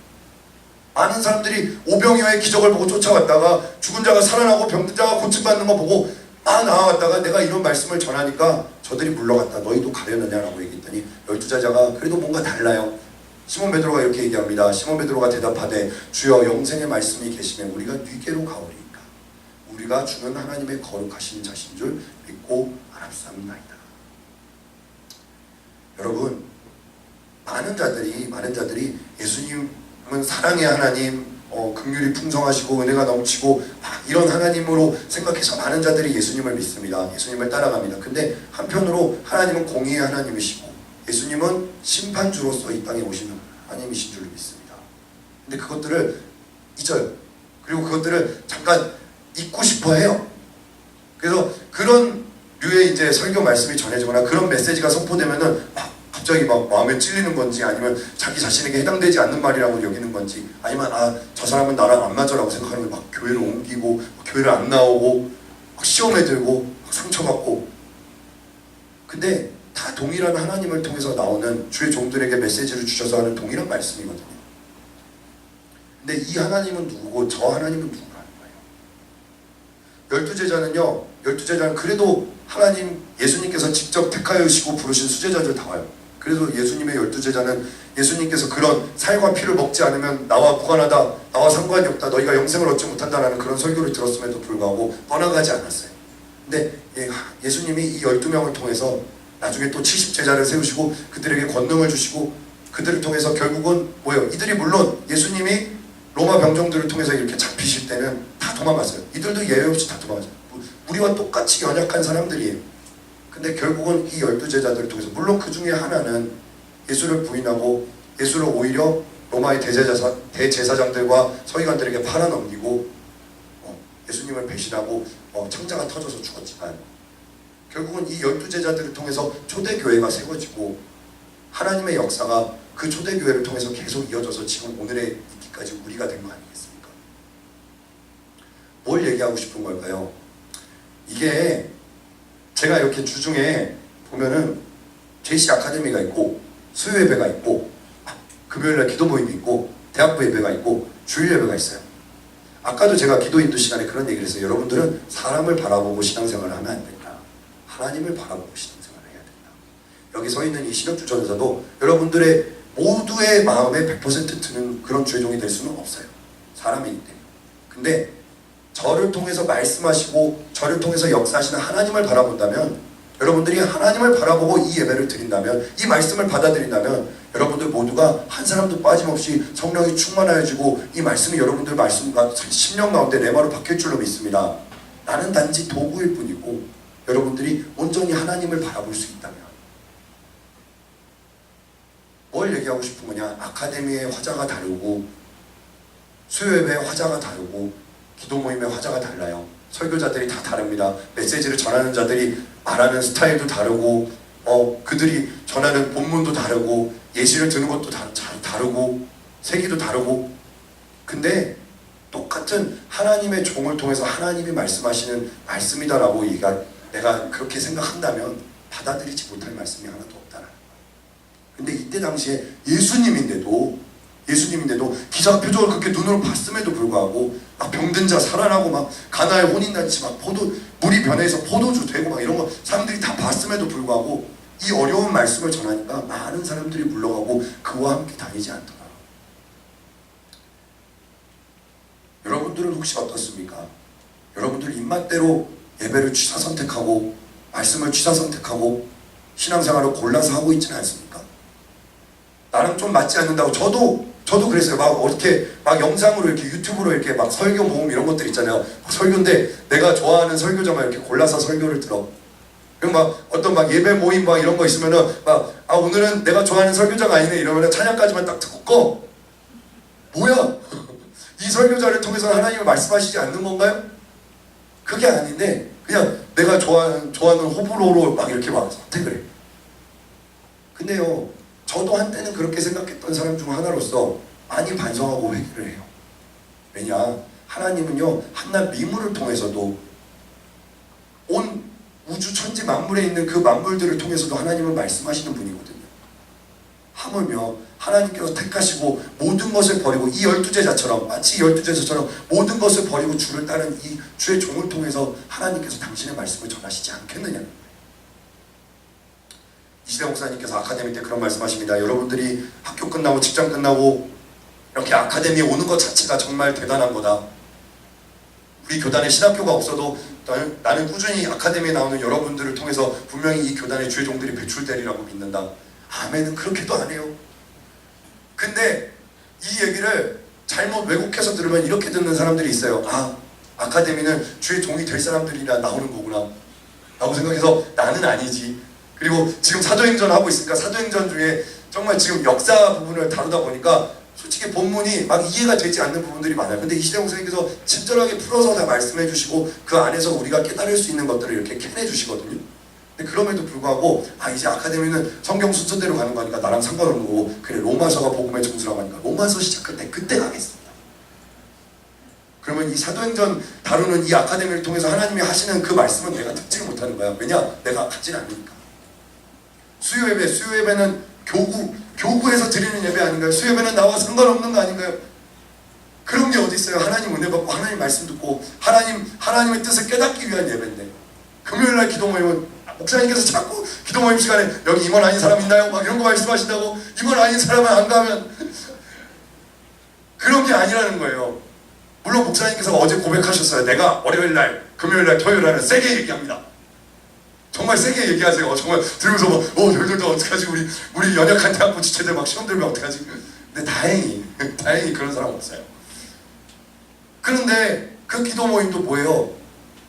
많은 사람들이 오병이어의 기적을 보고 쫓아왔다가 죽은 자가 살아나고 병든 자가 고침받는 거 보고 막 나와왔다가 내가 이런 말씀을 전하니까 저들이 물러갔다. 너희도 가려느냐라고 얘기했더니 12제자가 그래도 뭔가 달라요. 시몬 베드로가 이렇게 얘기합니다. 시몬 베드로가 대답하되 주여 영생의 말씀이 계시면 우리가 뉘게로 가오리이까. 우리가 주는 하나님의 거룩하신 자신 줄 믿고 알았사옵나이다. 여러분 많은 자들이 예수님은 사랑의 하나님, 긍휼이 풍성하시고 은혜가 넘치고 막 이런 하나님으로 생각해서 많은 자들이 예수님을 믿습니다. 예수님을 따라갑니다. 근데 한편으로 하나님은 공의의 하나님이시고 예수님은 심판주로서 이 땅에 오신 하나님이신 줄로 믿습니다. 근데 그것들을 잊어요. 그리고 그것들을 잠깐 잊고 싶어 해요. 그래서 그런 류의 이제 설교 말씀이 전해지거나 그런 메시지가 선포되면은 갑자기 막 마음에 찔리는 건지 아니면 자기 자신에게 해당되지 않는 말이라고 여기는 건지 아니면 저 사람은 나랑 안 맞아라고 생각하는 막 교회를 옮기고 교회를 안 나오고 막 시험에 들고 막 상처받고 근데 다 동일한 하나님을 통해서 나오는 주의 종들에게 메시지를 주셔서 하는 동일한 말씀이거든요. 근데 이 하나님은 누구고 저 하나님은 누구라는 거예요. 12제자는 그래도 하나님 예수님께서 직접 택하여시고 부르신 수제자들 다 와요. 그래서 예수님의 12제자는 예수님께서 그런 살과 피를 먹지 않으면 나와 무관하다, 나와 상관이 없다, 너희가 영생을 얻지 못한다라는 그런 설교를 들었음에도 불구하고 떠나가지 않았어요. 근데 예수님이 이 12명을 통해서 나중에 또 70제자를 세우시고 그들에게 권능을 주시고 그들을 통해서 결국은 뭐예요? 이들이 물론 예수님이 로마 병정들을 통해서 이렇게 잡히실 때는 다 도망갔어요. 이들도 예외 없이 다 도망갔어요. 우리와 똑같이 연약한 사람들이에요. 근데 결국은 이 12제자들을 통해서 물론 그 중에 하나는 예수를 부인하고 예수를 오히려 로마의 대제사장들과 서기관들에게 팔아넘기고 예수님을 배신하고 창자가 터져서 죽었지만 결국은 이 12제자들을 통해서 초대교회가 세워지고 하나님의 역사가 그 초대교회를 통해서 계속 이어져서 지금 오늘에 있기까지 우리가 된 거 아니겠습니까? 뭘 얘기하고 싶은 걸까요? 이게 제가 이렇게 주중에 보면은 JC 아카데미가 있고 수요 예배가 있고 금요일날 기도 모임이 있고 대학부 예배가 있고 주일 예배가 있어요. 아까도 제가 기도 인도 시간에 그런 얘기를 했어요. 여러분들은 사람을 바라보고 신앙생활을 하면 안 된다. 하나님을 바라보고 신앙생활을 해야 된다. 여기 서 있는 이 신혁주 전사도 여러분들의 모두의 마음에 100% 드는 그런 주의종이 될 수는 없어요. 사람이기 때문에. 근데 저를 통해서 말씀하시고 저를 통해서 역사하시는 하나님을 바라본다면 여러분들이 하나님을 바라보고 이 예배를 드린다면 이 말씀을 받아들인다면 여러분들 모두가 한 사람도 빠짐없이 성령이 충만하여지고 이 말씀이 여러분들 말씀과 10년 가운데 레마로 바뀔 줄로 믿습니다. 나는 단지 도구일 뿐이고 여러분들이 온전히 하나님을 바라볼 수 있다면, 뭘 얘기하고 싶은 거냐? 아카데미의 화자가 다르고 수요예배의 화자가 다르고 기도 모임의 화자가 달라요. 설교자들이 다 다릅니다. 메시지를 전하는 자들이 말하는 스타일도 다르고 그들이 전하는 본문도 다르고 예시를 드는 것도 다르고 세기도 다르고, 근데 똑같은 하나님의 종을 통해서 하나님이 말씀하시는 말씀이다라고 내가 그렇게 생각한다면 받아들이지 못할 말씀이 하나도 없다라는 거예요. 근데 이때 당시에 예수님인데도 기사표적을 그렇게 눈으로 봤음에도 불구하고 막 병든 자 살아나고 막 가나의 혼인잔치 막 물이 변해서 포도주 되고 막 이런 거 사람들이 다 봤음에도 불구하고 이 어려운 말씀을 전하니까 많은 사람들이 물러가고 그와 함께 다니지 않더라. 여러분들은 혹시 어떻습니까? 여러분들 입맛대로 예배를 취사 선택하고 말씀을 취사 선택하고 신앙생활을 골라서 하고 있지는 않습니까? 나랑 좀 맞지 않는다고 저도 그랬어요. 막 영상으로 이렇게 유튜브로 이렇게 막 설교 모음 이런 것들 있잖아요. 설교인데 내가 좋아하는 설교자만 이렇게 골라서 설교를 들어. 그럼 막 어떤 막 예배 모임 막 이런 거 있으면은 오늘은 내가 좋아하는 설교자가 아니네 이러면은 찬양까지만 딱 듣고 꺼. 뭐야? 이 설교자를 통해서 하나님을 말씀하시지 않는 건가요? 그게 아닌데 그냥 내가 좋아하는 호불호로 막 이렇게 막 선택을 해. 근데요, 저도 한때는 그렇게 생각했던 사람 중 하나로서 많이 반성하고 회개를 해요. 왜냐? 하나님은요, 한낱 미물을 통해서도 온 우주 천지 만물에 있는 그 만물들을 통해서도 하나님은 말씀하시는 분이거든요. 하물며 하나님께서 택하시고 모든 것을 버리고 이 12제자처럼 마치 12제자처럼 모든 것을 버리고 주를 따른 이 주의 종을 통해서 하나님께서 당신의 말씀을 전하시지 않겠느냐. 이시대 목사님께서 아카데미 때 그런 말씀하십니다. 여러분들이 학교 끝나고 직장 끝나고 이렇게 아카데미에 오는 것 자체가 정말 대단한 거다. 우리 교단에 신학교가 없어도 나는 꾸준히 아카데미에 나오는 여러분들을 통해서 분명히 이 교단의 주의 종들이 배출되리라고 믿는다. 아멘은 그렇게도 안 해요. 근데 이 얘기를 잘못 왜곡해서 들으면 이렇게 듣는 사람들이 있어요. 아카데미는 주의 종이 될 사람들이라 나오는 거구나 라고 생각해서 나는 아니지. 그리고 지금 사도행전 하고 있으니까 사도행전 중에 정말 지금 역사 부분을 다루다 보니까 솔직히 본문이 막 이해가 되지 않는 부분들이 많아요. 근데 이시대 목사님께서 친절하게 풀어서 다 말씀해 주시고 그 안에서 우리가 깨달을 수 있는 것들을 이렇게 캐내 주시거든요. 근데 그럼에도 불구하고 이제 아카데미는 성경 순서대로 가는 거니까 나랑 상관없는 거고, 그래 로마서가 복음의 정수라고 하니까 로마서 시작할 때 그때 가겠습니다. 그러면 이 사도행전 다루는 이 아카데미를 통해서 하나님이 하시는 그 말씀은 내가 듣지를 못하는 거야. 왜냐? 내가 갖지는 않으니까. 수요예배는 교구에서 드리는 예배 아닌가요? 수요예배는 나와 상관없는 거 아닌가요? 그런 게 어디 있어요? 하나님 은혜 받고 하나님 말씀 듣고 하나님의 뜻을 깨닫기 위한 예배인데, 금요일날 기도 모임은 목사님께서 자꾸 기도 모임 시간에 여기 임원 아닌 사람 있나요? 막 이런 거 말씀하신다고 임원 아닌 사람은 안 가면 그런 게 아니라는 거예요. 물론 목사님께서 어제 고백하셨어요. 내가 월요일날, 금요일날, 토요일날은 세게 얘기합니다. 정말 세게 얘기하세요. 정말 들으면서 저희들도 어떡하지? 우리 연약한 대학부 지체들 막 시험 들면 어떡하지? 근데 다행히 그런 사람 없어요. 그런데 그 기도 모임도 뭐예요?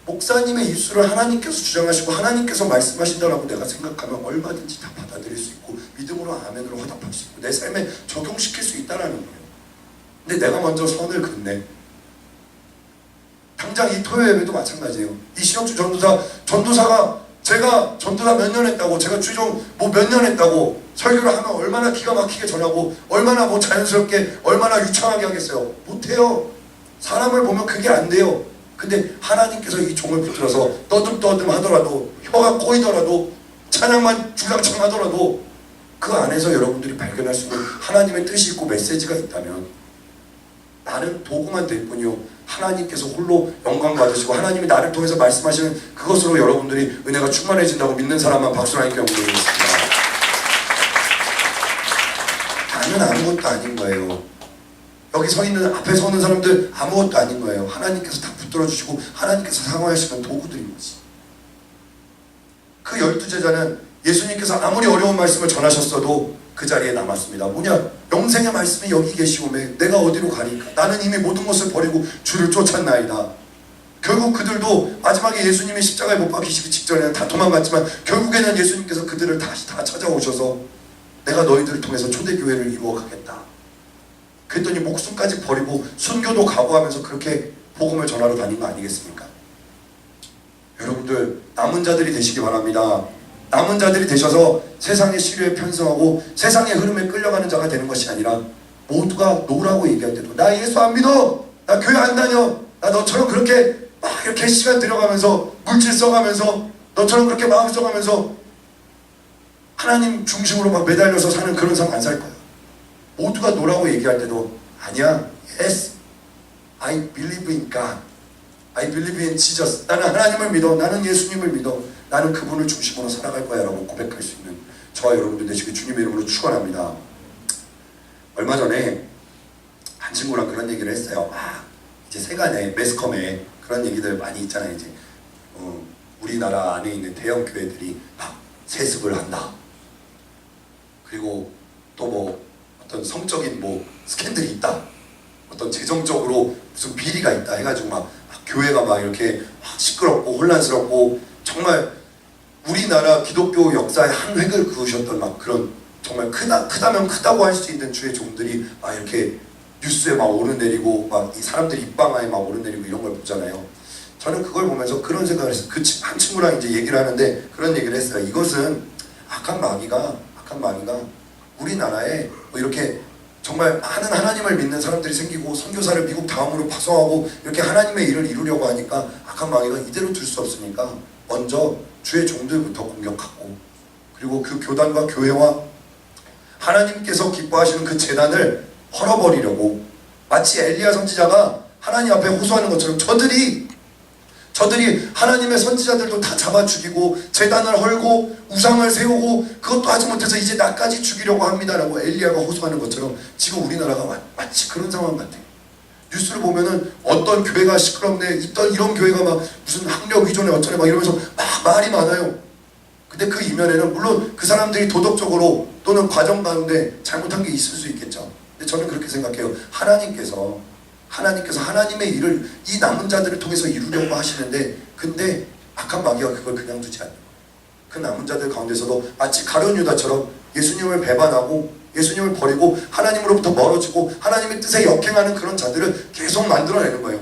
목사님의 입술을 하나님께서 주장하시고 하나님께서 말씀하신다라고 내가 생각하면 얼마든지 다 받아들일 수 있고 믿음으로 아멘으로 화답할 수 있고 내 삶에 적용시킬 수 있다는 거예요. 근데 내가 먼저 선을 긋네. 당장 이 토요 예배도 마찬가지예요. 이 신영주 전도사가 제가 전도사 몇 년 했다고, 제가 주종 몇 년 했다고 설교를 하면 얼마나 기가 막히게 전하고 얼마나 자연스럽게 얼마나 유창하게 하겠어요? 못해요. 사람을 보면 그게 안 돼요. 근데 하나님께서 이 종을 붙들어서 떠듬떠듬 하더라도, 혀가 꼬이더라도, 찬양만 주장창 하더라도 그 안에서 여러분들이 발견할 수 있는 하나님의 뜻이 있고 메시지가 있다면 나는 도구만 될 뿐이요, 하나님께서 홀로 영광 받으시고 하나님이 나를 통해서 말씀하시는 그것으로 여러분들이 은혜가 충만해진다고 믿는 사람만 박수로 하나님께 영광 드리겠습니다. 나는 아무것도 아닌 거예요. 여기 앞에 서 있는 사람들 아무것도 아닌 거예요. 하나님께서 다 붙들어 주시고 하나님께서 사용하시는 도구들인 거지. 그 12제자는 예수님께서 아무리 어려운 말씀을 전하셨어도 그 자리에 남았습니다. 뭐냐? 영생의 말씀이 여기 계시오매 내가 어디로 가리까? 나는 이미 모든 것을 버리고 주를 쫓았나이다. 결국 그들도 마지막에 예수님이 십자가에 못 박히시기 직전에는 다 도망갔지만 결국에는 예수님께서 그들을 다시 다 찾아오셔서 내가 너희들을 통해서 초대교회를 이루어가겠다. 그랬더니 목숨까지 버리고 순교도 각오하면서 그렇게 복음을 전하러 다닌 거 아니겠습니까? 여러분들 남은 자들이 되시기 바랍니다. 남은 자들이 되셔서 세상의 시류에 편승하고 세상의 흐름에 끌려가는 자가 되는 것이 아니라 모두가 노라고 얘기할 때도 나 예수 안 믿어! 나 교회 안 다녀! 나 너처럼 그렇게 막 이렇게 시간 들여가면서 물질 써가면서 너처럼 그렇게 마음 써가면서 하나님 중심으로 막 매달려서 사는 그런 삶 안 살 거야. 모두가 노라고 얘기할 때도 아니야. Yes, I believe in God. I believe in Jesus. 나는 하나님을 믿어. 나는 예수님을 믿어. 나는 그분을 중심으로 살아갈 거야 라고 고백할 수 있는 저와 여러분들 되시길 주님의 이름으로 축원합니다. 얼마 전에 한 친구랑 그런 얘기를 했어요. 이제 세간에 매스컴에 그런 얘기들 많이 있잖아요. 이제 우리나라 안에 있는 대형 교회들이 막 세습을 한다. 그리고 또 뭐 어떤 성적인 뭐 스캔들이 있다. 어떤 재정적으로 무슨 비리가 있다 해가지고 막 교회가 막 이렇게 시끄럽고 혼란스럽고 정말 우리나라 기독교 역사의 한 획을 그으셨던 막 그런 정말 크다면 크다고 할 수 있는 주의 종들이 막 이렇게 뉴스에 막 오르내리고 막 이 사람들이 입방아에 막 오르내리고 이런 걸 보잖아요. 저는 그걸 보면서 그런 생각을 했어요. 그 한 친구랑 이제 얘기를 하는데 그런 얘기를 했어요. 이것은 악한 마귀가 우리나라에 뭐 이렇게 정말 많은 하나님을 믿는 사람들이 생기고 선교사를 미국 다음으로 파송하고 이렇게 하나님의 일을 이루려고 하니까 악한 마귀가 이대로 둘 수 없으니까 먼저 주의 종들부터 공격하고 그리고 그 교단과 교회와 하나님께서 기뻐하시는 그 제단을 헐어버리려고 마치 엘리야 선지자가 하나님 앞에 호소하는 것처럼 저들이 하나님의 선지자들도 다 잡아 죽이고 제단을 헐고 우상을 세우고 그것도 하지 못해서 이제 나까지 죽이려고 합니다라고 엘리야가 호소하는 것처럼 지금 우리나라가 마치 그런 상황 같아요. 뉴스를 보면은 어떤 교회가 시끄럽네, 이런 교회가 막 무슨 학력 위존에 어쩌네 막 이러면서 막 말이 많아요. 근데 그 이면에는 물론 그 사람들이 도덕적으로 또는 과정 가운데 잘못한 게 있을 수 있겠죠. 근데 저는 그렇게 생각해요. 하나님께서 하나님의 일을 이 남은 자들을 통해서 이루려고 하시는데 근데 악한 마귀가 그걸 그냥 두지 않는 거예요. 그 남은 자들 가운데서도 마치 가룟 유다처럼 예수님을 배반하고 예수님을 버리고 하나님으로부터 멀어지고 하나님의 뜻에 역행하는 그런 자들을 계속 만들어내는 거예요.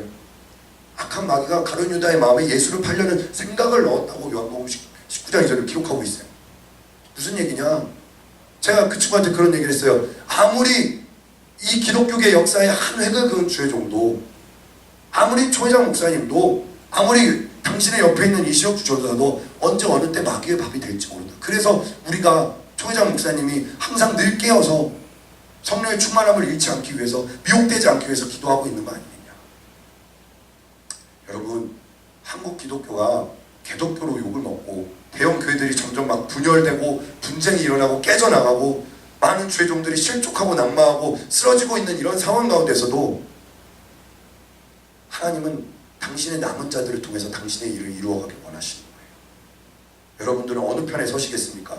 악한 마귀가 가룟 유다의 마음에 예수를 팔려는 생각을 넣었다고 요한복음 19장 2절을 기록하고 있어요. 무슨 얘기냐? 제가 그 친구한테 그런 얘기를 했어요. 아무리 이 기독교계 역사의 한 획을 그은 주의 종도 아무리 초회장 목사님도 아무리 당신의 옆에 있는 이시혁 주교사도 언제 어느 때 마귀의 밥이 될지 모른다. 그래서 우리가 초회장 목사님이 항상 늘 깨어서 성령의 충만함을 잃지 않기 위해서 미혹되지 않기 위해서 기도하고 있는 거 아니겠냐. 여러분 한국 기독교가 개독교로 욕을 먹고 대형 교회들이 점점 막 분열되고 분쟁이 일어나고 깨져나가고 많은 주의종들이 실족하고 낙마하고 쓰러지고 있는 이런 상황 가운데서도 하나님은 당신의 남은 자들을 통해서 당신의 일을 이루어가길 원하시는 거예요. 여러분들은 어느 편에 서시겠습니까?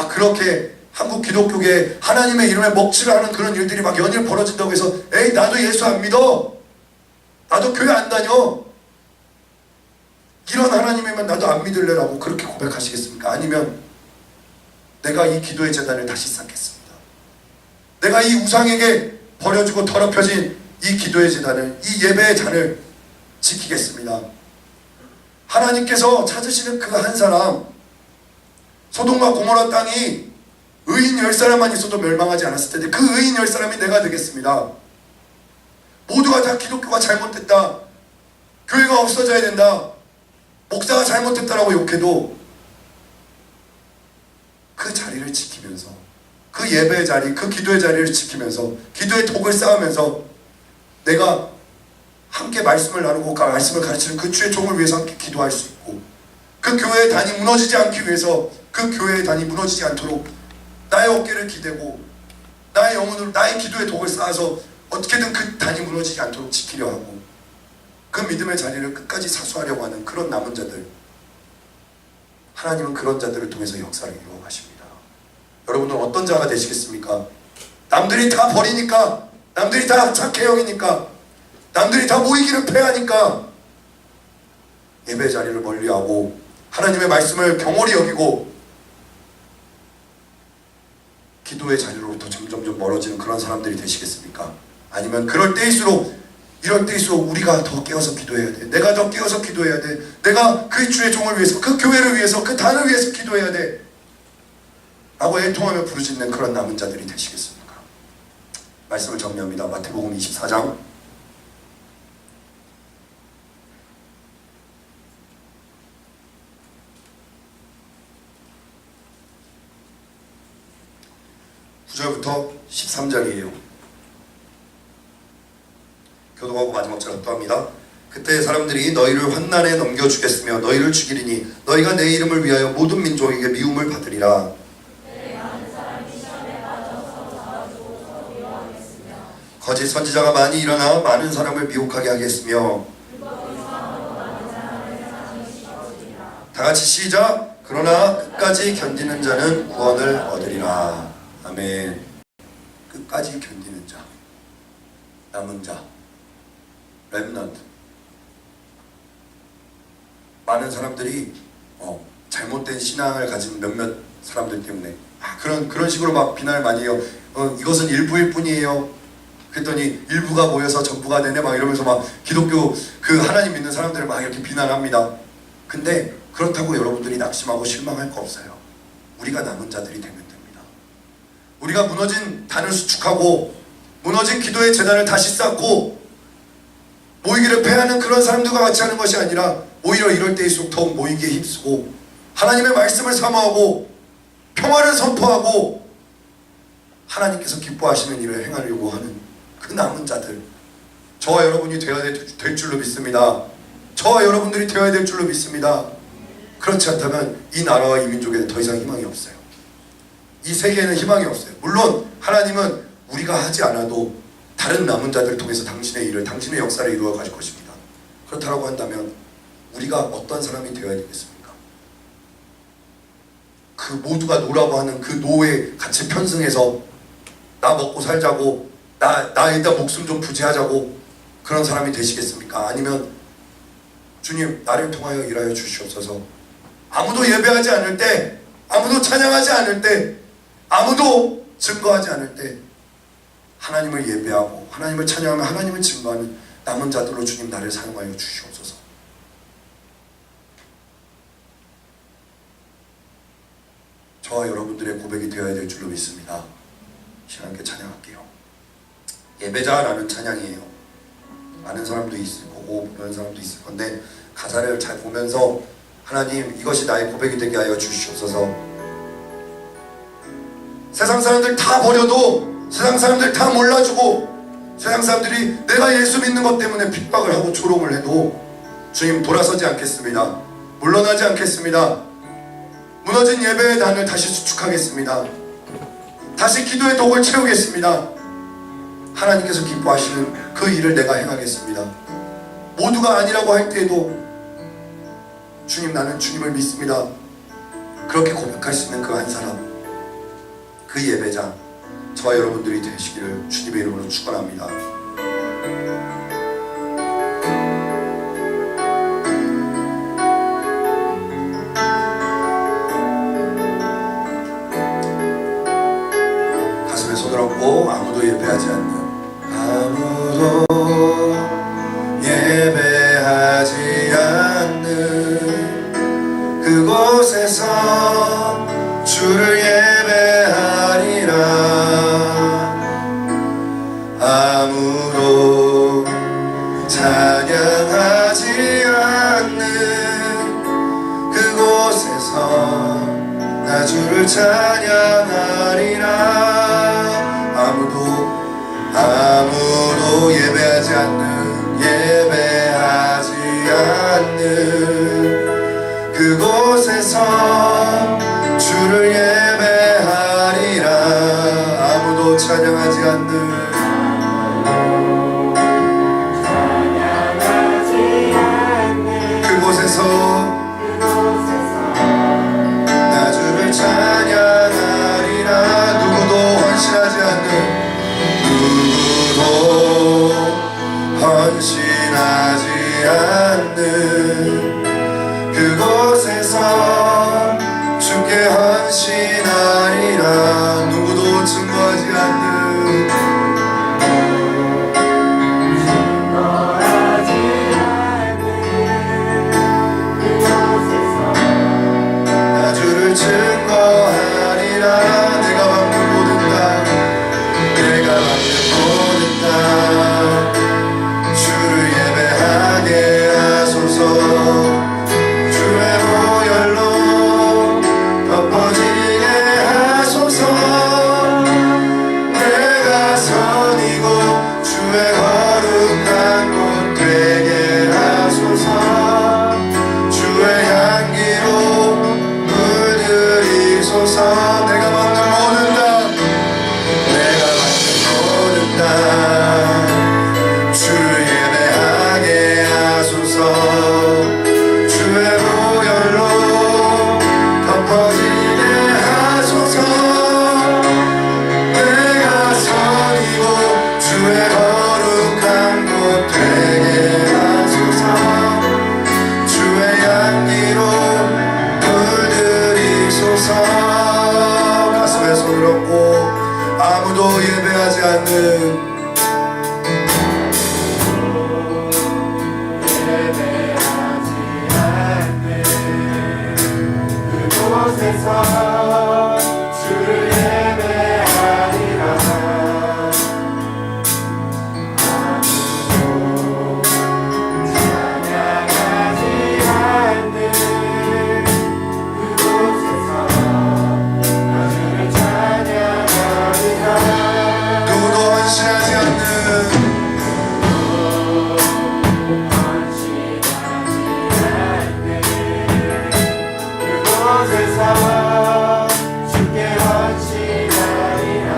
그렇게 한국 기독교계 하나님의 이름에 먹칠을 하는 그런 일들이 막 연일 벌어진다고 해서 에이 나도 예수 안 믿어, 나도 교회 안 다녀, 이런 하나님이면 나도 안 믿을래라고 그렇게 고백하시겠습니까? 아니면 내가 이 기도의 재단을 다시 쌓겠습니다. 내가 이 우상에게 버려지고 더럽혀진 이 기도의 재단을, 이 예배의 잔을 지키겠습니다. 하나님께서 찾으시는 그 한 사람, 소돔과 고모라 땅이 의인 10사람만 있어도 멸망하지 않았을 텐데 그 의인 10사람이 내가 되겠습니다. 모두가 다 기독교가 잘못됐다, 교회가 없어져야 된다, 목사가 잘못했다라고 욕해도 그 자리를 지키면서 그 예배의 자리, 그 기도의 자리를 지키면서 기도의 독을 쌓으면서 내가 함께 말씀을 나누고 말씀을 가르치는 그 주의 종을 위해서 함께 기도할 수 있고 그 교회의 단이 무너지지 않기 위해서 그 교회의 단이 무너지지 않도록 나의 어깨를 기대고 나의 영혼으로 나의 기도의 독을 쌓아서 어떻게든 그 단이 무너지지 않도록 지키려 하고 그 믿음의 자리를 끝까지 사수하려고 하는 그런 남은 자들, 하나님은 그런 자들을 통해서 역사를 이루어 가십니다. 여러분은 어떤 자가 되시겠습니까? 남들이 다 버리니까, 남들이 다 착해 여기니까, 남들이 다 모이기를 패하니까 예배 자리를 멀리하고 하나님의 말씀을 경홀히 여기고 기도의 자리로부터 점점 멀어지는 그런 사람들이 되시겠습니까? 아니면 이럴 때일수록 우리가 더 깨어서 기도해야 돼. 내가 더 깨어서 기도해야 돼. 내가 그 주의 종을 위해서, 그 교회를 위해서, 그 단을 위해서 기도해야 돼 라고 애통하며 부르짖는 그런 남은 자들이 되시겠습니까? 말씀을 정리합니다. 마태복음 24장 9절부터 13절이에요. 교독하고 마지막 절을 또 합니다. 그때 사람들이 너희를 환난에 넘겨주겠으며 너희를 죽이리니 너희가 내 이름을 위하여 모든 민족에게 미움을 받으리라. 거짓 선지자가 많이 일어나 많은 사람을 미혹하게 하겠으며 다같이 시작. 그러나 끝까지 견디는 자는 구원을 얻으리라. 아멘. 끝까지 견디는 자, 남은 자, 렘넌트. 많은 사람들이 잘못된 신앙을 가진 몇몇 사람들 때문에 그런 식으로 막 비난을 많이 해요. 이것은 일부일 뿐이에요. 그랬더니 일부가 모여서 전부가 되네 막 이러면서 막 기독교 그 하나님 믿는 사람들을 막 이렇게 비난합니다. 근데 그렇다고 여러분들이 낙심하고 실망할 거 없어요. 우리가 남은 자들이 되면 됩니다. 우리가 무너진 단을 수축하고 무너진 기도의 재단을 다시 쌓고 모이기를 패하는 그런 사람들과 같이 하는 것이 아니라 오히려 이럴 때일수록 더욱 모이기에 힘쓰고 하나님의 말씀을 사모하고 평화를 선포하고 하나님께서 기뻐하시는 일을 행하려고 하는 그 남은 자들, 저와 여러분이 되어야 될 줄로 믿습니다. 저와 여러분들이 되어야 될 줄로 믿습니다. 그렇지 않다면 이 나라와 이 민족에는 더 이상 희망이 없어요. 이 세계에는 희망이 없어요. 물론 하나님은 우리가 하지 않아도 다른 남은 자들을 통해서 당신의 일을, 당신의 역사를 이루어 가실 것입니다. 그렇다고 한다면 우리가 어떤 사람이 되어야 되겠습니까? 그 모두가 노라고 하는 그 노에 같이 편승해서 나 먹고 살자고, 나 일단 목숨 좀 부지하자고 그런 사람이 되시겠습니까? 아니면 주님 나를 통하여 일하여 주시옵소서. 아무도 예배하지 않을 때, 아무도 찬양하지 않을 때, 아무도 증거하지 않을 때 하나님을 예배하고 하나님을 찬양하며 하나님을 증거하는 남은 자들로 주님 나를 사용하여 주시옵소서. 저와 여러분들의 고백이 되어야 될 줄로 믿습니다. 신앙께 찬양할게요. 예배자라는 찬양이에요. 많은 사람도 있을 거고 모르는 사람도 있을 건데 가사를 잘 보면서 하나님 이것이 나의 고백이 되게 하여 주시옵소서. 세상 사람들 다 버려도, 세상 사람들 다 몰라주고, 세상 사람들이 내가 예수 믿는 것 때문에 핍박을 하고 조롱을 해도 주님 돌아서지 않겠습니다. 물러나지 않겠습니다. 무너진 예배의 단을 다시 수축하겠습니다. 다시 기도의 독을 채우겠습니다. 하나님께서 기뻐하시는 그 일을 내가 행하겠습니다. 모두가 아니라고 할 때에도 주님 나는 주님을 믿습니다. 그렇게 고백할 수 있는 그 한 사람, 그 예배자, 저와 여러분들이 되시기를 주님의 이름으로 축원합니다. 가슴에 손을 얹고 아무도 예배하지 않는, 아무도 예배하지 않는 그곳에서 주를 예배하리라. 아무도 찬양하지 않는 그곳에서 나 주를 찬양하리라. 아무도 예배하지 않는 그곳에서 주를 예배하리라. 아무도 찬양하지 않는 그곳에서 나 주를 찬양하리라. 누구도 헌신하지 않는 주의 보혈로 덮어지게 하소서. 내가 선이고 주의 거룩한 곳 되게 하소서. 주의 향기로 물들이소서. 내가 받는 모든 땅, 내가 받는 모든 땅 주를 예배하게 하소서. 주의 보혈로 덮어지게 하소서. 내가 선이고 주의 거룩한 곳 되게 하소서. 주의 향기로 물들이소서. 가슴에 손을 얹고 아무도 예배하지 않는 그곳에서 주를 예배하리라. 아무도 찬양하지 않는 그곳에서 나 주를 찬양하리라. 누구도 헌신하지 않는 그곳에서 주께 헌신하리라.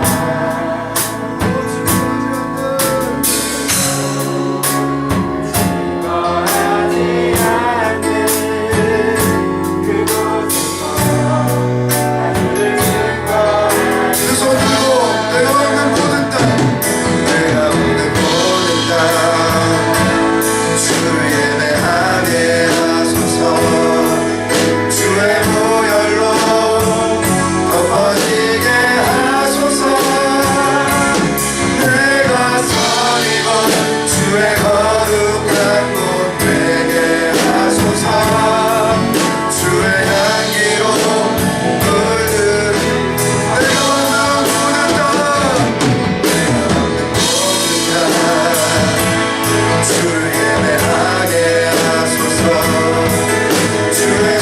증거하지 않는 그곳에서 나 주를 증거하리라. 그 손 들고 내가 받는 모든 땅, 내가 받는 모든 땅 주를 예배하게 하소서. 주의 보혈로 덮어지게 하소서. 내가 선이고 주의 거룩한 곳 되게 하소서. 주의 향기로 물들이 내가 받는 모든 땅, 내가 받는 모든 땅 주를 예배하게 하소서. 주의